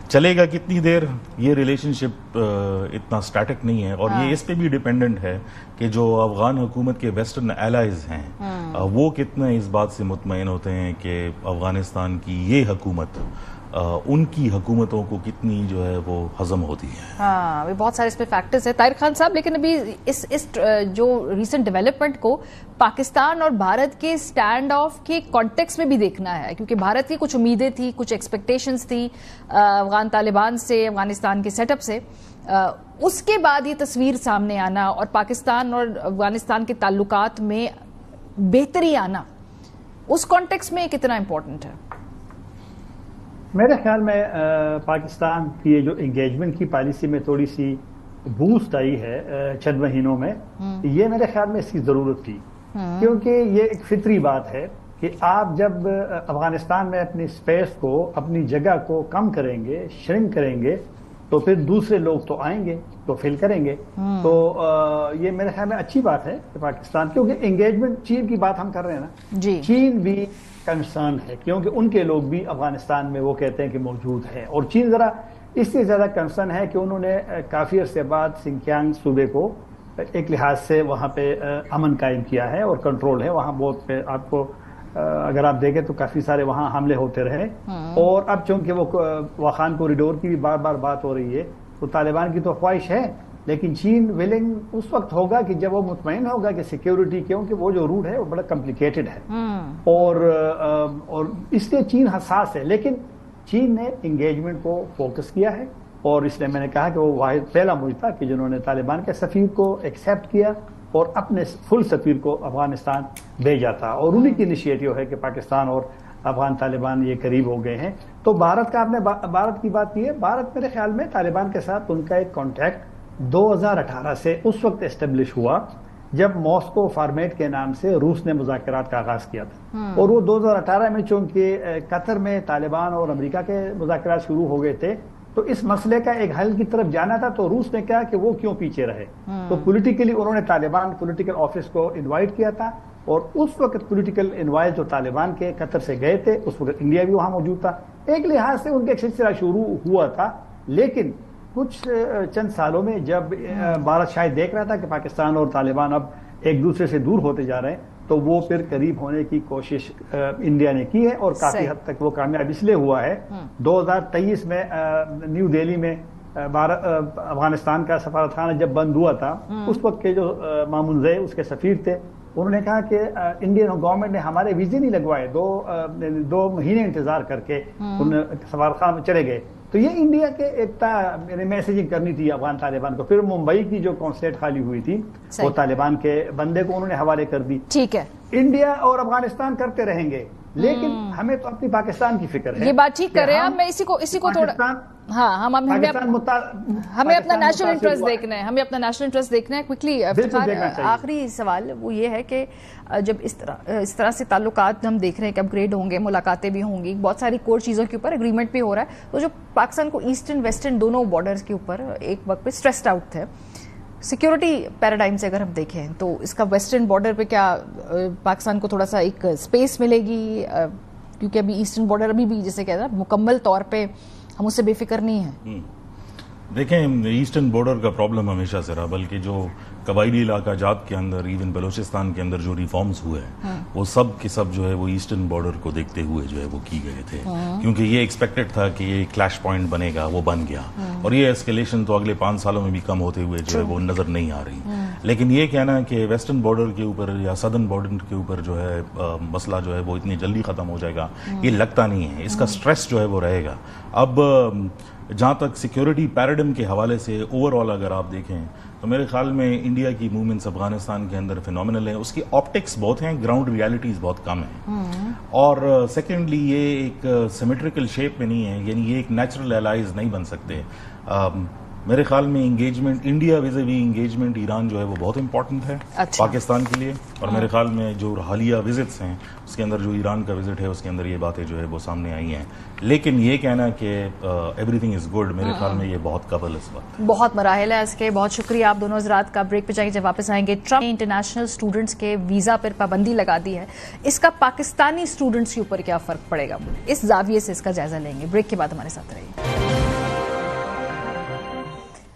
चलेगा कितनी देर, ये रिलेशनशिप इतना स्टैटिक नहीं है। और ये इस पे भी डिपेंडेंट है कि जो अफगान हुकूमत के वेस्टर्न एलाइज हैं वो कितने इस बात से मुतमईन होते हैं कि अफगानिस्तान की ये हुकूमत उनकी हुकूमतों को कितनी जो है वो हजम होती है। हाँ, अभी बहुत सारे इसमें फैक्टर्स है ताहिर खान साहब। लेकिन अभी इस जो रीसेंट डेवलपमेंट को पाकिस्तान और भारत के स्टैंड ऑफ के कॉन्टेक्स्ट में भी देखना है, क्योंकि भारत की कुछ उम्मीदें थी, कुछ एक्सपेक्टेशंस थी अफगान तालिबान से, अफगानिस्तान के सेटअप से। उसके बाद ये तस्वीर सामने आना और पाकिस्तान और अफगानिस्तान के ताल्लुकात में बेहतरी आना, उस कॉन्टेक्स्ट में कितना इंपॉर्टेंट है? मेरे ख्याल में पाकिस्तान की ये जो एंगेजमेंट की पॉलिसी में थोड़ी सी बूस्ट आई है चंद महीनों में, ये मेरे ख्याल में इसकी जरूरत थी। क्योंकि ये एक फितरी बात है कि आप जब अफगानिस्तान में अपनी स्पेस को, अपनी जगह को कम करेंगे, श्रिंक करेंगे, तो फिर दूसरे लोग तो आएंगे, तो फिल करेंगे। तो ये मेरे ख्याल में अच्छी बात है कि पाकिस्तान, क्योंकि एंगेजमेंट चीन की बात हम कर रहे हैं ना जी, चीन भी कंसर्न है क्योंकि उनके लोग भी अफगानिस्तान में वो कहते हैं कि मौजूद है। और चीन जरा इससे ज्यादा कंसर्न है कि उन्होंने काफी अरसे बाद सिंकियांग सूबे को एक लिहाज से वहां पे अमन कायम किया है और कंट्रोल है वहां। बहुत आपको अगर आप देखें तो काफी सारे वहां हमले होते रहे। और अब चूंकि वो वाखान कॉरिडोर की भी बार बार बात हो रही है, तो तालिबान की तो ख्वाहिश है, लेकिन चीन विलिंग उस वक्त होगा कि जब वो मुतमईन होगा कि सिक्योरिटी, क्योंकि वो जो रूट है वो बड़ा कॉम्प्लिकेटेड है और इसलिए चीन हसास है। लेकिन चीन ने एंगेजमेंट को फोकस किया है और इसलिए मैंने कहा कि वो वाहिद पहला मुल्क था कि जिन्होंने तालिबान के सफीर को एक्सेप्ट किया और अपने फुल सफीर को अफगानिस्तान भेजा था। और उन्हीं की इनिशिएटिव है कि पाकिस्तान और अफगान तालिबान ये करीब हो गए हैं। तो भारत का, आपने भारत की बात की है, भारत मेरे ख्याल में तालिबान के साथ उनका एक कॉन्टैक्ट 2018 से उस वक्त एस्टेब्लिश हुआ जब मॉस्को फॉर्मेट के नाम से रूस ने मुज़ाकरात का आगाज किया था। और वो 2018 में चूंकि कतर में तालिबान और अमेरिका के मुज़ाकरात शुरू हो गए थे, तो इस मसले का एक हल की तरफ जाना था। तो रूस ने कहा कि वो क्यों पीछे रहे, तो पॉलिटिकली उन्होंने तालिबान पॉलिटिकल ऑफिस को इनवाइट किया था। और उस वक्त पॉलिटिकल इनवाइट जो तालिबान के कतर से गए थे, उस वक्त इंडिया भी वहां मौजूद था। एक लिहाज से उनका एक सिलसिला शुरू हुआ था। लेकिन कुछ चंद सालों में जब भारत शायद देख रहा था कि पाकिस्तान और तालिबान अब एक दूसरे से दूर होते जा रहे हैं, तो वो फिर करीब होने की कोशिश इंडिया ने की है और काफी हद तक वो कामयाब इसलिए हुआ है। 2023 में न्यू दिल्ली में अफगानिस्तान का सफारतखाना जब बंद हुआ था, उस वक्त के जो मामून ज़े उसके सफीर थे, उन्होंने कहा कि इंडियन गवर्नमेंट ने हमारे वीजे नहीं लगवाए, 2 महीने इंतजार करके उन सफारतखाना में चले गए। तो ये इंडिया के एक मैसेजिंग करनी थी अफगान तालिबान को। फिर मुंबई की जो कॉन्सुलेट खाली हुई थी वो तालिबान के बंदे को उन्होंने हवाले कर दी। ठीक है, इंडिया और अफगानिस्तान करते रहेंगे, लेकिन हमें तो अपनी पाकिस्तान की फिक्र है। ये बात ठीक कर रहे हैं। मैं इसी को थोड़ा, हाँ, हमें अपना नेशनल इंटरेस्ट देखना है, हमें अपना नेशनल इंटरेस्ट देखना है। क्विकली आखिरी सवाल वो ये है कि जब इस तरह से ताल्लुकात हम देख रहे हैं कि अपग्रेड होंगे, मुलाकातें भी होंगी, बहुत सारी कोर चीज़ों के ऊपर एग्रीमेंट भी हो रहा है, तो जो पाकिस्तान को ईस्टर्न वेस्टर्न दोनों बॉर्डर्स के ऊपर एक वक्त पे स्ट्रेस्ड आउट थे, सिक्योरिटी पैराडाइम से अगर हम देखें तो इसका वेस्टर्न बॉर्डर पे क्या पाकिस्तान को थोड़ा सा एक स्पेस मिलेगी? क्योंकि अभी ईस्टर्न बॉर्डर अभी भी जैसे कहते हैं मुकम्मल तौर पे हम उससे बेफिक्र नहीं है। देखें, ईस्टर्न बॉर्डर का प्रॉब्लम हमेशा से रहा, बल्कि जो कबायली इलाका जात के अंदर, इवन बलूचिस्तान के अंदर जो रिफॉर्म्स हुए वो सब के सब जो है वो ईस्टर्न बॉर्डर को देखते हुए जो है वो की गए थे। क्योंकि ये एक्सपेक्टेड था कि ये क्लैश पॉइंट बनेगा, वो बन गया। और ये एस्केलेशन तो अगले 5 सालों में भी कम होते हुए जो है वो नजर नहीं आ रही। लेकिन ये कहना कि वेस्टर्न बॉर्डर के ऊपर या सदर्न बॉर्डर के ऊपर जो है मसला जो है वो इतनी जल्दी खत्म हो जाएगा, ये लगता नहीं है। इसका स्ट्रेस जो है वो रहेगा। अब जहां तक सिक्योरिटी पैराडिम के हवाले से ओवरऑल अगर आप देखें तो मेरे ख्याल में इंडिया की मूवमेंट्स अफगानिस्तान के अंदर फिनोमिनल है। उसकी ऑप्टिक्स बहुत हैं, ग्राउंड रियलिटीज बहुत कम है। और सेकेंडली ये एक सिमेट्रिकल शेप में नहीं है, यानी ये एक नेचुरल एलाइज नहीं बन सकते। मेरे ख्याल में इंगेजमेंट, इंडिया विज़-वी इंगेजमेंट ईरान जो है वो बहुत इंपॉर्टेंट है पाकिस्तान के लिए। और मेरे ख्याल में जो हालिया विजिट्स हैं उसके अंदर जो ईरान का विजिट है उसके अंदर ये बातें जो है वो सामने आई हैं। लेकिन ये कहना कि एवरीथिंग इज गुड, मेरे ख्याल में ये बहुत कबल इस वक्त बहुत मराहिल है इसके। बहुत शुक्रिया आप दोनों हज़रात का। ब्रेक पे जाएंगे, जब वापस आएंगे ट्रंप ने इंटरनेशनल स्टूडेंट्स के वीजा पर पाबंदी लगा दी है, इसका पाकिस्तानी स्टूडेंट्स के ऊपर क्या फर्क पड़ेगा, इस जाविये से इसका जायजा लेंगे। ब्रेक के बाद हमारे साथ रहिए।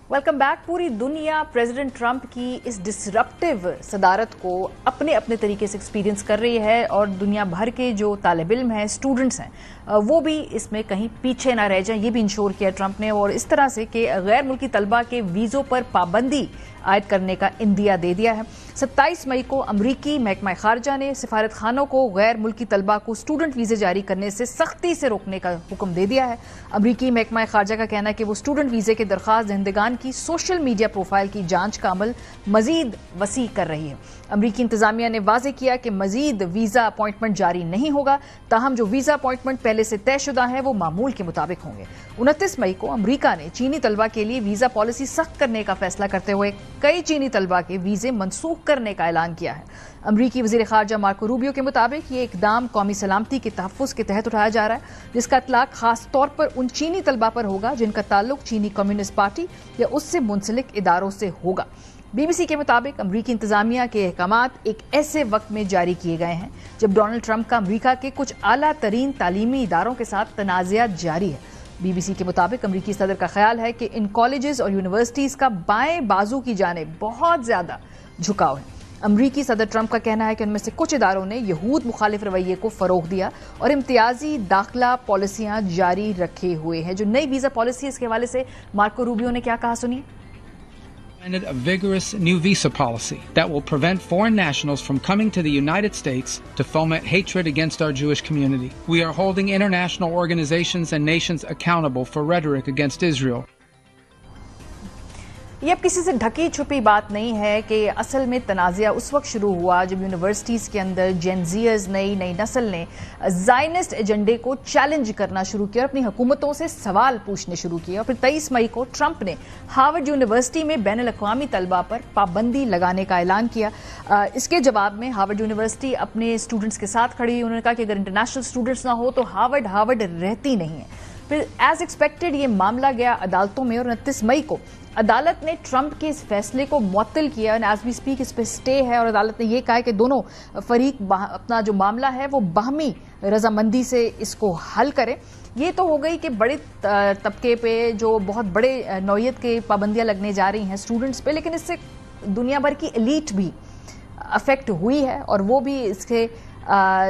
Welcome back. पूरी दुनिया प्रेसिडेंट ट्रंप की इस डिसरप्टिव सदारत को अपने अपने तरीके से एक्सपीरियंस कर रही है और दुनिया भर के जो तालिब इल्म हैं, स्टूडेंट्स हैं, वो भी इसमें कहीं पीछे ना रह जाएं, ये भी इंश्योर किया ट्रंप ने। और इस तरह से कि गैर मुल्की तलबा के वीज़ों पर पाबंदी आयद करने का इंदिया दे दिया है। 27 मई को अमरीकी महकमा खारजा ने सिफारत खानों को गैर मुल्की तलबा को स्टूडेंट वीज़े जारी करने से सख्ती से रोकने का हुक्म दे दिया है। अमरीकी महकमा खारजा का कहना है कि वो स्टूडेंट वीज़े के दरख्वास्त दहिंदगान की सोशल मीडिया प्रोफाइल की जांच का अमल मजीद वसी कर रही है। अमरीकी इंतजामिया ने वाजे किया कि मजीद वीज़ा अपॉइंटमेंट जारी नहीं होगा, ताहम जो वीज़ा अपॉइंटमेंट पहले से तयशुदा है वो मामूल के मुताबिक होंगे। 29 मई को अमरीका ने चीनी तलबा के लिए वीज़ा पॉलिसी सख्त करने का फैसला करते हुए कई चीनी तलबा के वीज़े मनसूख करने का ऐलान किया है। अमरीकी वज़ीर ख़ारजा मार्को रूबियो के मुताबिक ये इकदाम कौमी सलामती के तहफ़्फ़ुज़ के तहत उठाया जा रहा है, जिसका इतलाक़ खास तौर पर उन चीनी तलबा पर होगा जिनका ताल्लुक चीनी कम्युनिस्ट पार्टी या उससे मुंसलिक इदारों से होगा। BBC के मुताबिक अमरीकी इंतजामिया के अहकामात एक ऐसे वक्त में जारी किए गए हैं जब डोनाल्ड ट्रंप का अमरीका के कुछ आला तरीन तालीमी इदारों के साथ तनाज़ात जारी है। BBC के मुताबिक अमरीकी सदर का ख्याल है कि इन कॉलेजेस और यूनिवर्सिटीज़ का बाएं बाजू की जानिब बहुत ज़्यादा झुकाव है। अमरीकी सदर ट्रंप का कहना है कि उनमें से कुछ इदारों ने यहूद मुखालिफ रवैये को फ़रोग़ दिया और इम्तियाजी दाखिला पॉलिसियाँ जारी रखे हुए हैं। जो नई वीज़ा पॉलिसी, इसके हवाले से मार्को रूबियो ने क्या कहा, सुनिए। A vigorous new visa policy that will prevent foreign nationals from coming to the United States to foment hatred against our Jewish community. We are holding international organizations and nations accountable for rhetoric against Israel. ये अब किसी से ढकी छुपी बात नहीं है कि असल में तनाज़ा उस वक्त शुरू हुआ जब यूनिवर्सिटीज़ के अंदर जेनज़ियर्स, नई नस्ल ने ज़ायनिस्ट एजेंडे को चैलेंज करना शुरू किया और अपनी हुकूमतों से सवाल पूछने शुरू किए। और फिर 23 मई को ट्रंप ने हार्वर्ड यूनिवर्सिटी में बैनुल अक़वामी तलबा पर पाबंदी लगाने का ऐलान किया। इसके जवाब में हार्वर्ड यूनिवर्सिटी अपने स्टूडेंट्स के साथ खड़ी। उन्होंने कहा कि अगर इंटरनेशनल स्टूडेंट्स ना हो तो हार्वर्ड रहती नहीं है। फिर एज एक्सपेक्टेड ये मामला गया अदालतों में और 29 मई को अदालत ने ट्रंप के इस फैसले को मुअत्तल किया। एज वी स्पीक इस पे स्टे है और अदालत ने यह कहा है कि दोनों फरीक अपना जो मामला है वो बाहमी रजामंदी से इसको हल करें। ये तो हो गई कि बड़े तबके पे जो बहुत बड़े नौयत के पाबंदियां लगने जा रही हैं स्टूडेंट्स पे, लेकिन इससे दुनिया भर की एलीट भी अफेक्ट हुई है और वो भी इसके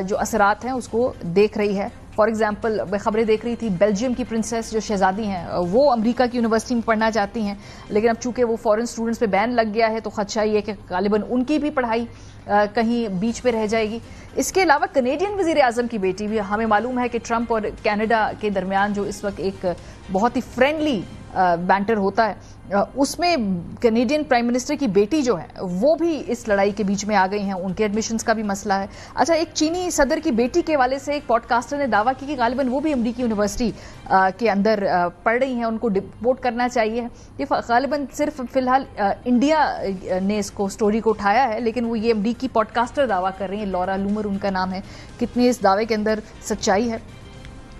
जो असरात हैं उसको देख रही है। फॉर एग्जाम्पल मैं खबरें देख रही थी, बेल्जियम की प्रिंसेस जो शहजादी हैं वो अमेरिका की यूनिवर्सिटी में पढ़ना चाहती हैं, लेकिन अब चूंकि वो फॉरेन स्टूडेंट्स पे बैन लग गया है तो खदशा ये है कि गालिबन उनकी भी पढ़ाई कहीं बीच पे रह जाएगी। इसके अलावा कनेडियन वजीर आजम की बेटी भी, हमें मालूम है कि ट्रंप और कनाडा के दरमियान जो इस वक्त एक बहुत ही फ्रेंडली बैंटर होता है, उसमें कनेडियन प्राइम मिनिस्टर की बेटी जो है वो भी इस लड़ाई के बीच में आ गई हैं। उनके एडमिशन्स का भी मसला है। अच्छा, एक चीनी सदर की बेटी के हवाले से एक पॉडकास्टर ने दावा की कि गालिबन वो भी अमरीकी यूनिवर्सिटी के अंदर पढ़ रही हैं, उनको डिपोर्ट करना चाहिए। ये गालिबन सिर्फ फिलहाल इंडिया ने इसको स्टोरी को उठाया है, लेकिन वो ये अमरीकी पॉडकास्टर दावा कर रही हैं, लॉरा लूमर उनका नाम है। कितनी इस दावे के अंदर सच्चाई है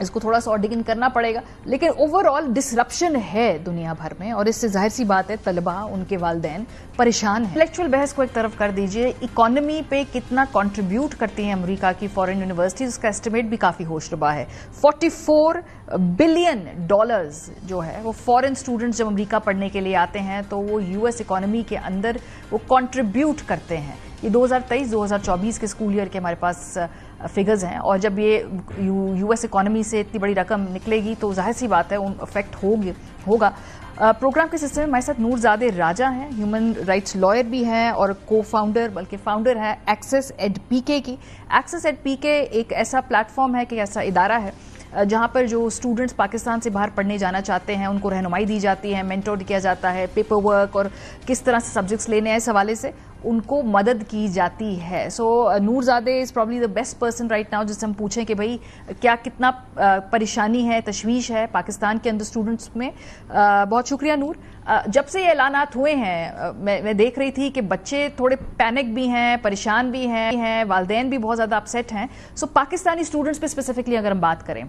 इसको थोड़ा सा ऑडिगिन करना पड़ेगा, लेकिन ओवरऑल डिसरप्शन है दुनिया भर में और इससे जाहिर सी बात है तलबा, उनके वालिदैन परेशान हैं। इंटेलेक्चुअल बहस को एक तरफ कर दीजिए, इकोनॉमी पे कितना कंट्रीब्यूट करती हैं अमेरिका की फॉरेन यूनिवर्सिटीज, उसका एस्टिमेट भी काफी होशरुबा है। $44 बिलियन जो है वो फॉरेन स्टूडेंट्स जब अमेरिका पढ़ने के लिए आते हैं तो वो यूएस इकोनॉमी के अंदर वो कंट्रीब्यूट करते हैं। ये 2023-2024 के स्कूल ईयर के हमारे पास फिगर्स हैं और जब ये यूएस इकोनॉमी से इतनी बड़ी रकम निकलेगी तो जाहिर सी बात है उन अफेक्ट होगा। प्रोग्राम के सिलसिले में हमारे साथ नूरजादे राजा हैं, ह्यूमन राइट्स लॉयर भी हैं और फाउंडर हैं एक्सेस एड पीके की। एक्सेस एड पीके एक ऐसा प्लेटफॉर्म है कि ऐसा इदारा है जहां पर जो स्टूडेंट्स पाकिस्तान से बाहर पढ़ने जाना चाहते हैं उनको रहनुमाई दी जाती है, मेंटोर किया जाता है, पेपर वर्क और किस तरह से सब्जेक्ट्स लेने हैं इस हवाले से उनको मदद की जाती है। So Noorzade is probably the best person right now जिससे हम पूछें कि भाई क्या कितना परेशानी है, तशवीश है पाकिस्तान के अंदर स्टूडेंट्स में। बहुत शुक्रिया नूर। जब से ये ऐलानात हुए हैं मैं देख रही थी कि बच्चे थोड़े पैनिक भी हैं, परेशान भी हैं, वालिदैन भी बहुत ज़्यादा अपसेट हैं। सो पाकिस्तानी स्टूडेंट्स पे स्पेसिफिकली अगर हम बात करें,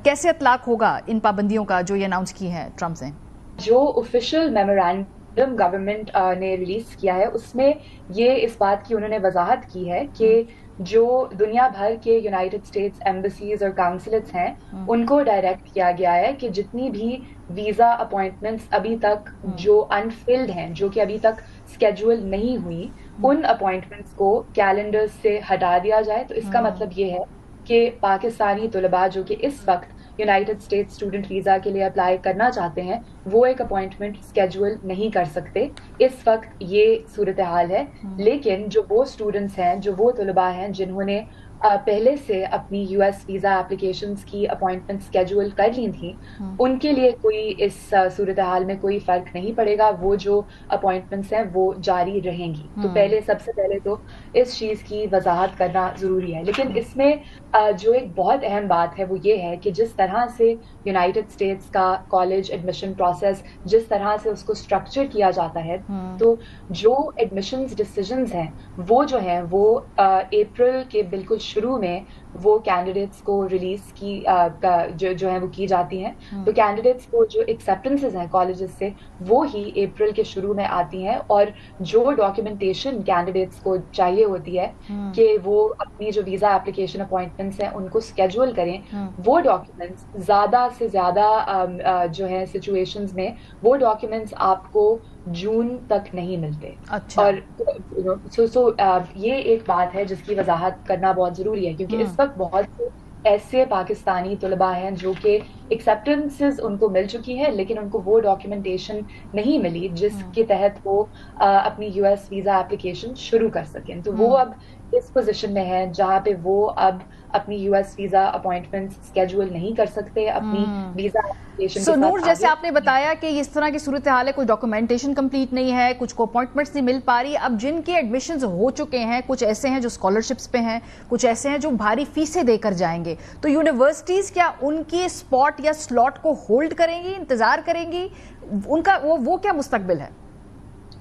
कैसे इतलाक होगा इन पाबंदियों का जो ये अनाउंस की है ट्रम्प ने? जो ऑफिशियल मेमोरेंडम गवर्नमेंट ने रिलीज किया है उसमें ये इस बात की उन्होंने वजाहत की है कि जो दुनिया भर के यूनाइटेड स्टेट्स एम्बेसीज और काउंसलेट्स हैं उनको डायरेक्ट किया गया है कि जितनी भी वीजा अपॉइंटमेंट्स अभी तक जो अनफिल्ड हैं, जो कि अभी तक स्केड्यूल नहीं हुई, उन अपॉइंटमेंट्स को कैलेंडर्स से हटा दिया जाए। तो इसका मतलब ये है कि पाकिस्तानी तलबा जो कि इस वक्त यूनाइटेड स्टेट्स स्टूडेंट वीजा के लिए अप्लाई करना चाहते हैं वो एक अपॉइंटमेंट स्केड्यूल नहीं कर सकते। इस वक्त ये सूरत हाल है। लेकिन जो वो स्टूडेंट्स हैं, जो वो तलबा हैं जिन्होंने पहले से अपनी यूएस वीजा एप्लीकेशंस की अपॉइंटमेंट स्केड्यूल कर ली थी, उनके लिए कोई इस सूरत हाल में कोई फर्क नहीं पड़ेगा। वो जो अपॉइंटमेंट्स हैं वो जारी रहेंगी। तो सबसे पहले तो इस चीज की वजाहत करना जरूरी है। लेकिन इसमें जो एक बहुत अहम बात है वो ये है कि जिस तरह से यूनाइटेड स्टेट्स का कॉलेज एडमिशन प्रोसेस, जिस तरह से उसको स्ट्रक्चर किया जाता है, तो जो एडमिशंस डिसीजंस हैं वो जो है वो अप्रैल के बिल्कुल शुरू में वो कैंडिडेट्स को रिलीज की जो है वो की जाती हैं। तो कैंडिडेट्स को जो एक्सेप्टेंसेस हैं कॉलेजेस से वो ही अप्रैल के शुरू में आती हैं। और जो डॉक्यूमेंटेशन कैंडिडेट्स को चाहिए होती है कि वो अपनी जो वीजा एप्लीकेशन अपॉइंटमेंट्स हैं उनको स्केड्यूल करें, वो डॉक्यूमेंट्स ज्यादा से ज्यादा जो है सिचुएशंस में वो डॉक्यूमेंट्स आपको जून तक नहीं मिलते। अच्छा। और ये एक बात है जिसकी वजाहत करना बहुत जरूरी है, क्योंकि इस वक्त बहुत से ऐसे पाकिस्तानी तलबा हैं जो कि एक्सेप्टेंसेस उनको मिल चुकी है लेकिन उनको वो डॉक्यूमेंटेशन नहीं मिली जिसके तहत वो अपनी यूएस वीजा एप्लीकेशन शुरू कर सकें। तो वो अब इस पोजीशन में है जहाँ पे वो अब अपनी यूएस वीजा अपॉइंटमेंट स्केड्यूल नहीं कर सकते अपनी वीजा एप्लीकेशन। सो नूर, जैसे आपने बताया कि इस तरह की सूरत हाल है, कुछ डॉक्यूमेंटेशन कंप्लीट नहीं है, कुछ को अपॉइंटमेंट्स नहीं मिल पा रही। अब जिनके एडमिशंस हो चुके हैं, कुछ ऐसे हैं जो स्कॉलरशिप्स पे हैं, कुछ ऐसे हैं जो भारी फीसें देकर जाएंगे, तो यूनिवर्सिटीज क्या उनकी स्पॉट या स्लॉट को होल्ड करेंगी, इंतजार करेंगी? उनका वो क्या मुस्तकबिल है?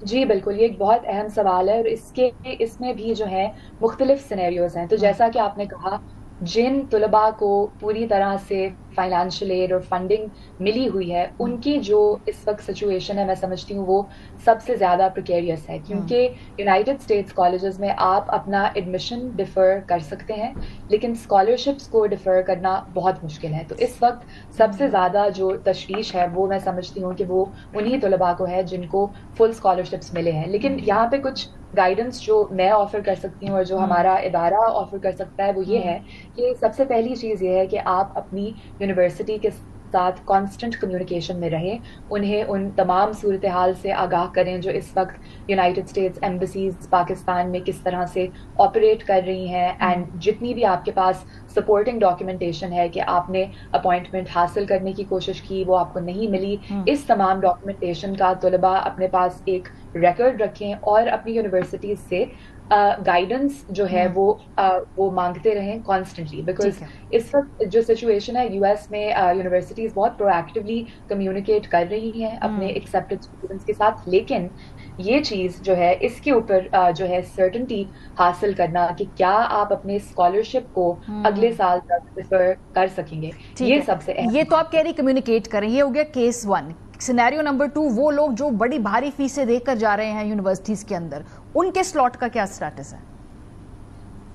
जी बिल्कुल, ये एक बहुत अहम सवाल है और इसमें भी जो है मुख्तलिफ सिनेरियोज हैं। तो जैसा कि आपने कहा, जिन तलबा को पूरी तरह से फाइनेंशियल एड और फंडिंग मिली हुई है उनकी जो इस वक्त सिचुएशन है मैं समझती हूँ वो सबसे ज्यादा प्रिकेरियस है, क्योंकि यूनाइटेड स्टेट्स कॉलेजेस में आप अपना एडमिशन डिफर कर सकते हैं लेकिन स्कॉलरशिप्स को डिफर करना बहुत मुश्किल है। तो इस वक्त सबसे ज्यादा जो तशवीश है वो मैं समझती हूँ कि वो उन्हीं तलबा को है जिनको फुल स्कॉलरशिप्स मिले हैं। लेकिन यहाँ पे कुछ गाइडेंस जो मैं ऑफर कर सकती हूँ और जो हमारा इदारा ऑफर कर सकता है वो ये है कि सबसे पहली चीज ये है कि आप अपनी यूनिवर्सिटी के साथ कांस्टेंट कम्युनिकेशन में रहें, उन्हें उन तमाम सूरत हाल से आगाह करें जो इस वक्त यूनाइटेड स्टेट्स एम्बेसीज पाकिस्तान में किस तरह से ऑपरेट कर रही हैं, एंड जितनी भी आपके पास सपोर्टिंग डॉक्यूमेंटेशन है कि आपने अपॉइंटमेंट हासिल करने की कोशिश की वो आपको नहीं मिली, इस तमाम डॉक्यूमेंटेशन का तलबा अपने पास एक रिकॉर्ड रखें और अपनी यूनिवर्सिटीज से गाइडेंस जो है वो मांगते रहें कॉन्स्टेंटली। बिकॉज इस वक्त जो सिचुएशन है यूएस में यूनिवर्सिटीज बहुत प्रोएक्टिवली कम्युनिकेट कर रही हैं अपने एक्सेप्टेड स्टूडेंट्स के साथ, लेकिन ये चीज जो है इसके ऊपर जो है सर्टेनिटी हासिल करना कि क्या आप अपने स्कॉलरशिप को अगले साल तक डिफर कर सकेंगे, ये सबसे ये तो आप कह रही कम्युनिकेट करें। ये हो गया केस 1। सिनेरियो नंबर 2, वो लोग जो बड़ी भारी फीसें देकर जा रहे हैं यूनिवर्सिटीज के अंदर, उनके स्लॉट का क्या स्टेटस है?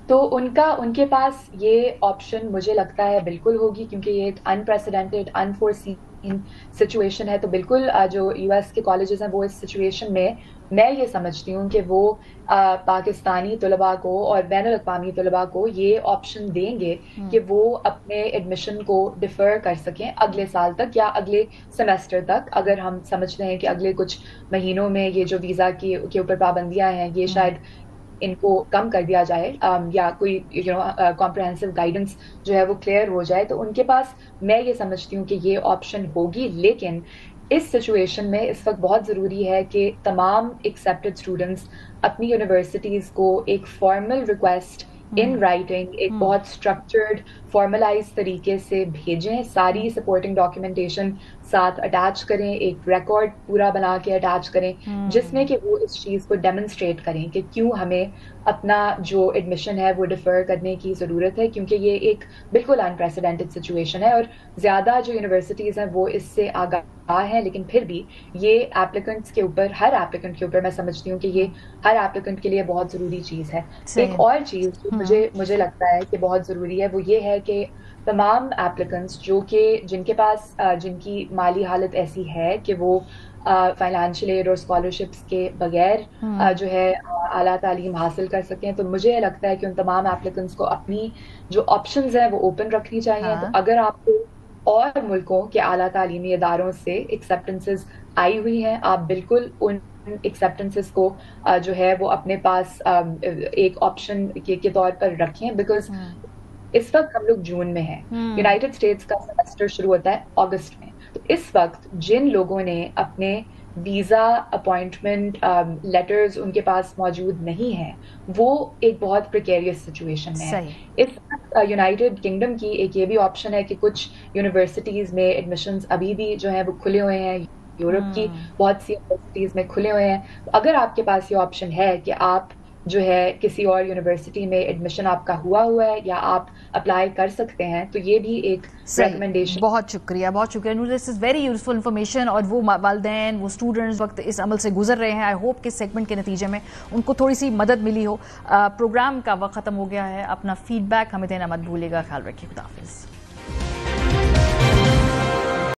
तो उनके पास ये ऑप्शन मुझे लगता है बिल्कुल होगी, क्योंकि ये एक अनप्रेसिडेंटेड अनफोर्सीन सिचुएशन है। तो बिल्कुल जो यूएस के कॉलेजेस हैं वो इस सिचुएशन में मैं ये समझती हूँ कि वो पाकिस्तानी तलबा को और बैनुल अक़वामी तलबा को ये ऑप्शन देंगे कि वो अपने एडमिशन को डिफर कर सकें अगले साल तक या अगले सेमेस्टर तक। अगर हम समझते हैं कि अगले कुछ महीनों में ये जो वीज़ा के ऊपर पाबंदियां हैं ये शायद इनको कम कर दिया जाए या कोई कॉम्प्रहेंसिव गाइडेंस जो है वो क्लियर हो जाए, तो उनके पास मैं ये समझती हूँ कि ये ऑप्शन होगी। लेकिन इस सिचुएशन में इस वक्त बहुत ज़रूरी है कि तमाम एक्सेप्टेड स्टूडेंट्स अपनी यूनिवर्सिटीज़ को एक फॉर्मल रिक्वेस्ट इन राइटिंग, एक बहुत स्ट्रक्चर्ड फॉर्मलाइज तरीके से भेजें, सारी सपोर्टिंग डॉक्यूमेंटेशन साथ अटैच करें, एक रिकॉर्ड पूरा बना के अटैच करें जिसमें कि वो इस चीज़ को डेमोन्स्ट्रेट करें कि क्यों हमें अपना जो एडमिशन है वो डिफर करने की ज़रूरत है, क्योंकि ये एक बिल्कुल अनप्रेसिडेंटेड सिचुएशन है और ज़्यादा जो यूनिवर्सिटीज़ हैं वो इससे आगाह हैं, लेकिन फिर भी ये एप्लीकेंट्स के ऊपर, हर एप्लीकेंट के ऊपर मैं समझती हूँ कि ये हर एप्लीकेंट के लिए बहुत ज़रूरी चीज़ है। एक और चीज़ मुझे लगता है कि बहुत ज़रूरी है वो ये है कि तमाम एप्लीकेंट्स जिनके पास जिनकी माली हालत ऐसी है कि वो फाइनेंशियल एड और स्कॉलरशिप्स के बगैर जो है आला तालीम हासिल कर सकें, तो मुझे लगता है कि उन तमाम एप्लीकेंट्स को अपनी जो ऑप्शंस हैं वो ओपन रखनी चाहिए। तो अगर आपको और मुल्कों के आला तालीमी इदारों से एक्सेप्टेंसेस आई हुई हैं, आप बिल्कुल उन एक्सेप्टेंसेस को जो है वो अपने पास एक ऑप्शन के तौर पर रखें, बिकॉज इस वक्त हम लोग जून में हैं, यूनाइटेड स्टेट्स का सेमेस्टर शुरू होता है अगस्त में, तो इस वक्त जिन लोगों ने अपने वीजा अपॉइंटमेंट लेटर्स उनके पास मौजूद नहीं है वो एक बहुत प्रिकेरियस सिचुएशन में है। इस यूनाइटेड किंगडम की एक ये भी ऑप्शन है कि कुछ यूनिवर्सिटीज में एडमिशंस अभी भी जो है वो खुले हुए हैं, यूरोप की बहुत सी यूनिवर्सिटीज में खुले हुए हैं। तो अगर आपके पास ये ऑप्शन है कि आप जो है किसी और यूनिवर्सिटी में एडमिशन आपका हुआ है या आप अप्लाई कर सकते हैं, तो ये भी एक रिकमेंडेशन। बहुत शुक्रिया Noor, this is very useful information. और वो वालिदैन, वो स्टूडेंट्स वक्त इस अमल से गुजर रहे हैं, आई होप कि इस सेगमेंट के नतीजे में उनको थोड़ी सी मदद मिली हो। प्रोग्राम का वक्त खत्म हो गया है, अपना फीडबैक हमें देना मत भूलिएगा। ख्याल रखिए, खुदा हाफिज।